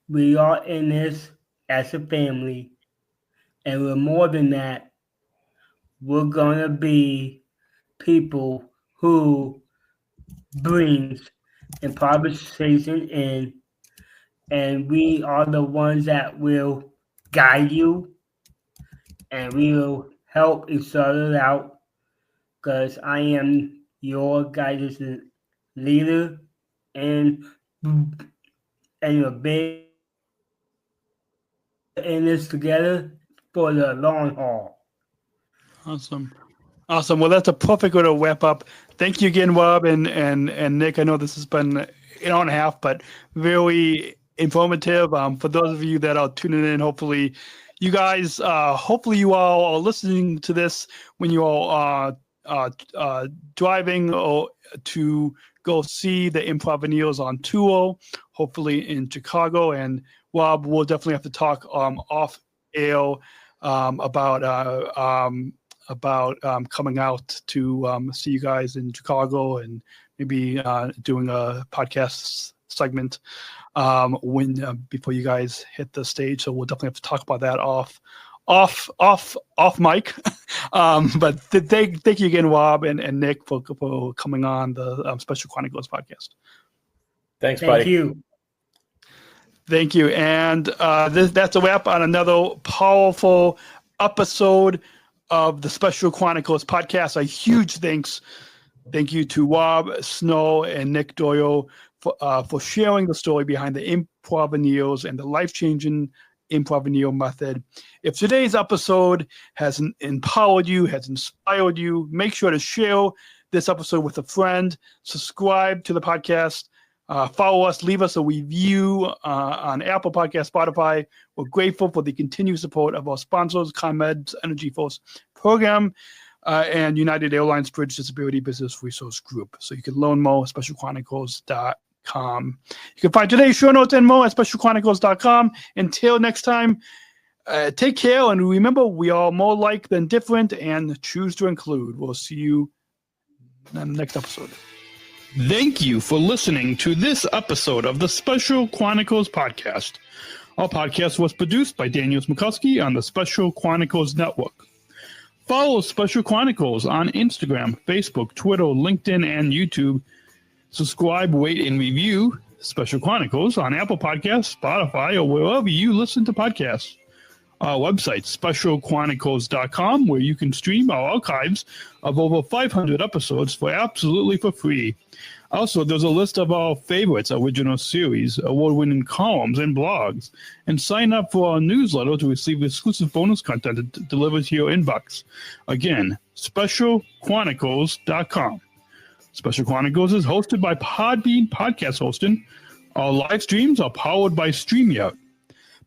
We are in this as a family. And we're more than that. We're going to be people who brings improvisation in. And we are the ones that will guide you. And we will help each other out. Because I am your guidance leader. And you're big in this together for the long haul. Awesome. Well, that's a perfect way to wrap up. Thank you again, Rob and Nick. I know this has been an hour and a half, but very informative. For those of you that are tuning in, hopefully you guys, hopefully you all are listening to this when you all are driving or to go see the Improvaneers on tour, hopefully in Chicago. And Rob, we'll definitely have to talk off air about coming out to see you guys in Chicago and maybe doing a podcast segment before you guys hit the stage. So we'll definitely have to talk about that off mic. But thank you again, Rob and Nick, for coming on the Special Chronicles podcast. Thanks, buddy. Thank you. And that's a wrap on another powerful episode of the Special Chronicles podcast. A huge thank you to Rob Snow and Nick Doyle for sharing the story behind the Improvaneers and the life-changing Improvaneer Method. If today's episode has empowered you, has inspired you, make sure to share this episode with a friend, subscribe to the podcast, follow us, leave us a review on Apple Podcasts, Spotify. We're grateful for the continued support of our sponsors, ComEd's Energy Force Program and United Airlines Bridge Disability Business Resource Group. So you can learn more at specialchronicles.com. You can find today's show notes and more at specialchronicles.com. Until next time, take care, and remember, we are more alike than different, and choose to include. We'll see you in the next episode. Thank you for listening to this episode of the Special Chronicles podcast. Our podcast was produced by Daniel Smikowski on the Special Chronicles Network. Follow Special Chronicles on Instagram, Facebook, Twitter, LinkedIn, and YouTube. Subscribe, rate, and review Special Chronicles on Apple Podcasts, Spotify, or wherever you listen to podcasts. Our website, specialchronicles.com, where you can stream our archives of over 500 episodes absolutely for free. Also, there's a list of our favorites, original series, award-winning columns, and blogs. And sign up for our newsletter to receive exclusive bonus content delivered to your inbox. Again, specialchronicles.com. Special Chronicles is hosted by Podbean Podcast Hosting. Our live streams are powered by StreamYard.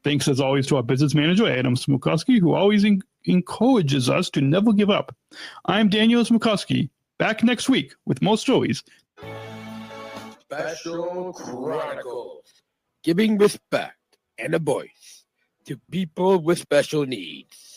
Thanks, as always, to our business manager, Adam Smukowski, who always encourages us to never give up. I'm Daniel Smukowski, back next week with more stories. Special Chronicles, giving respect and a voice to people with special needs.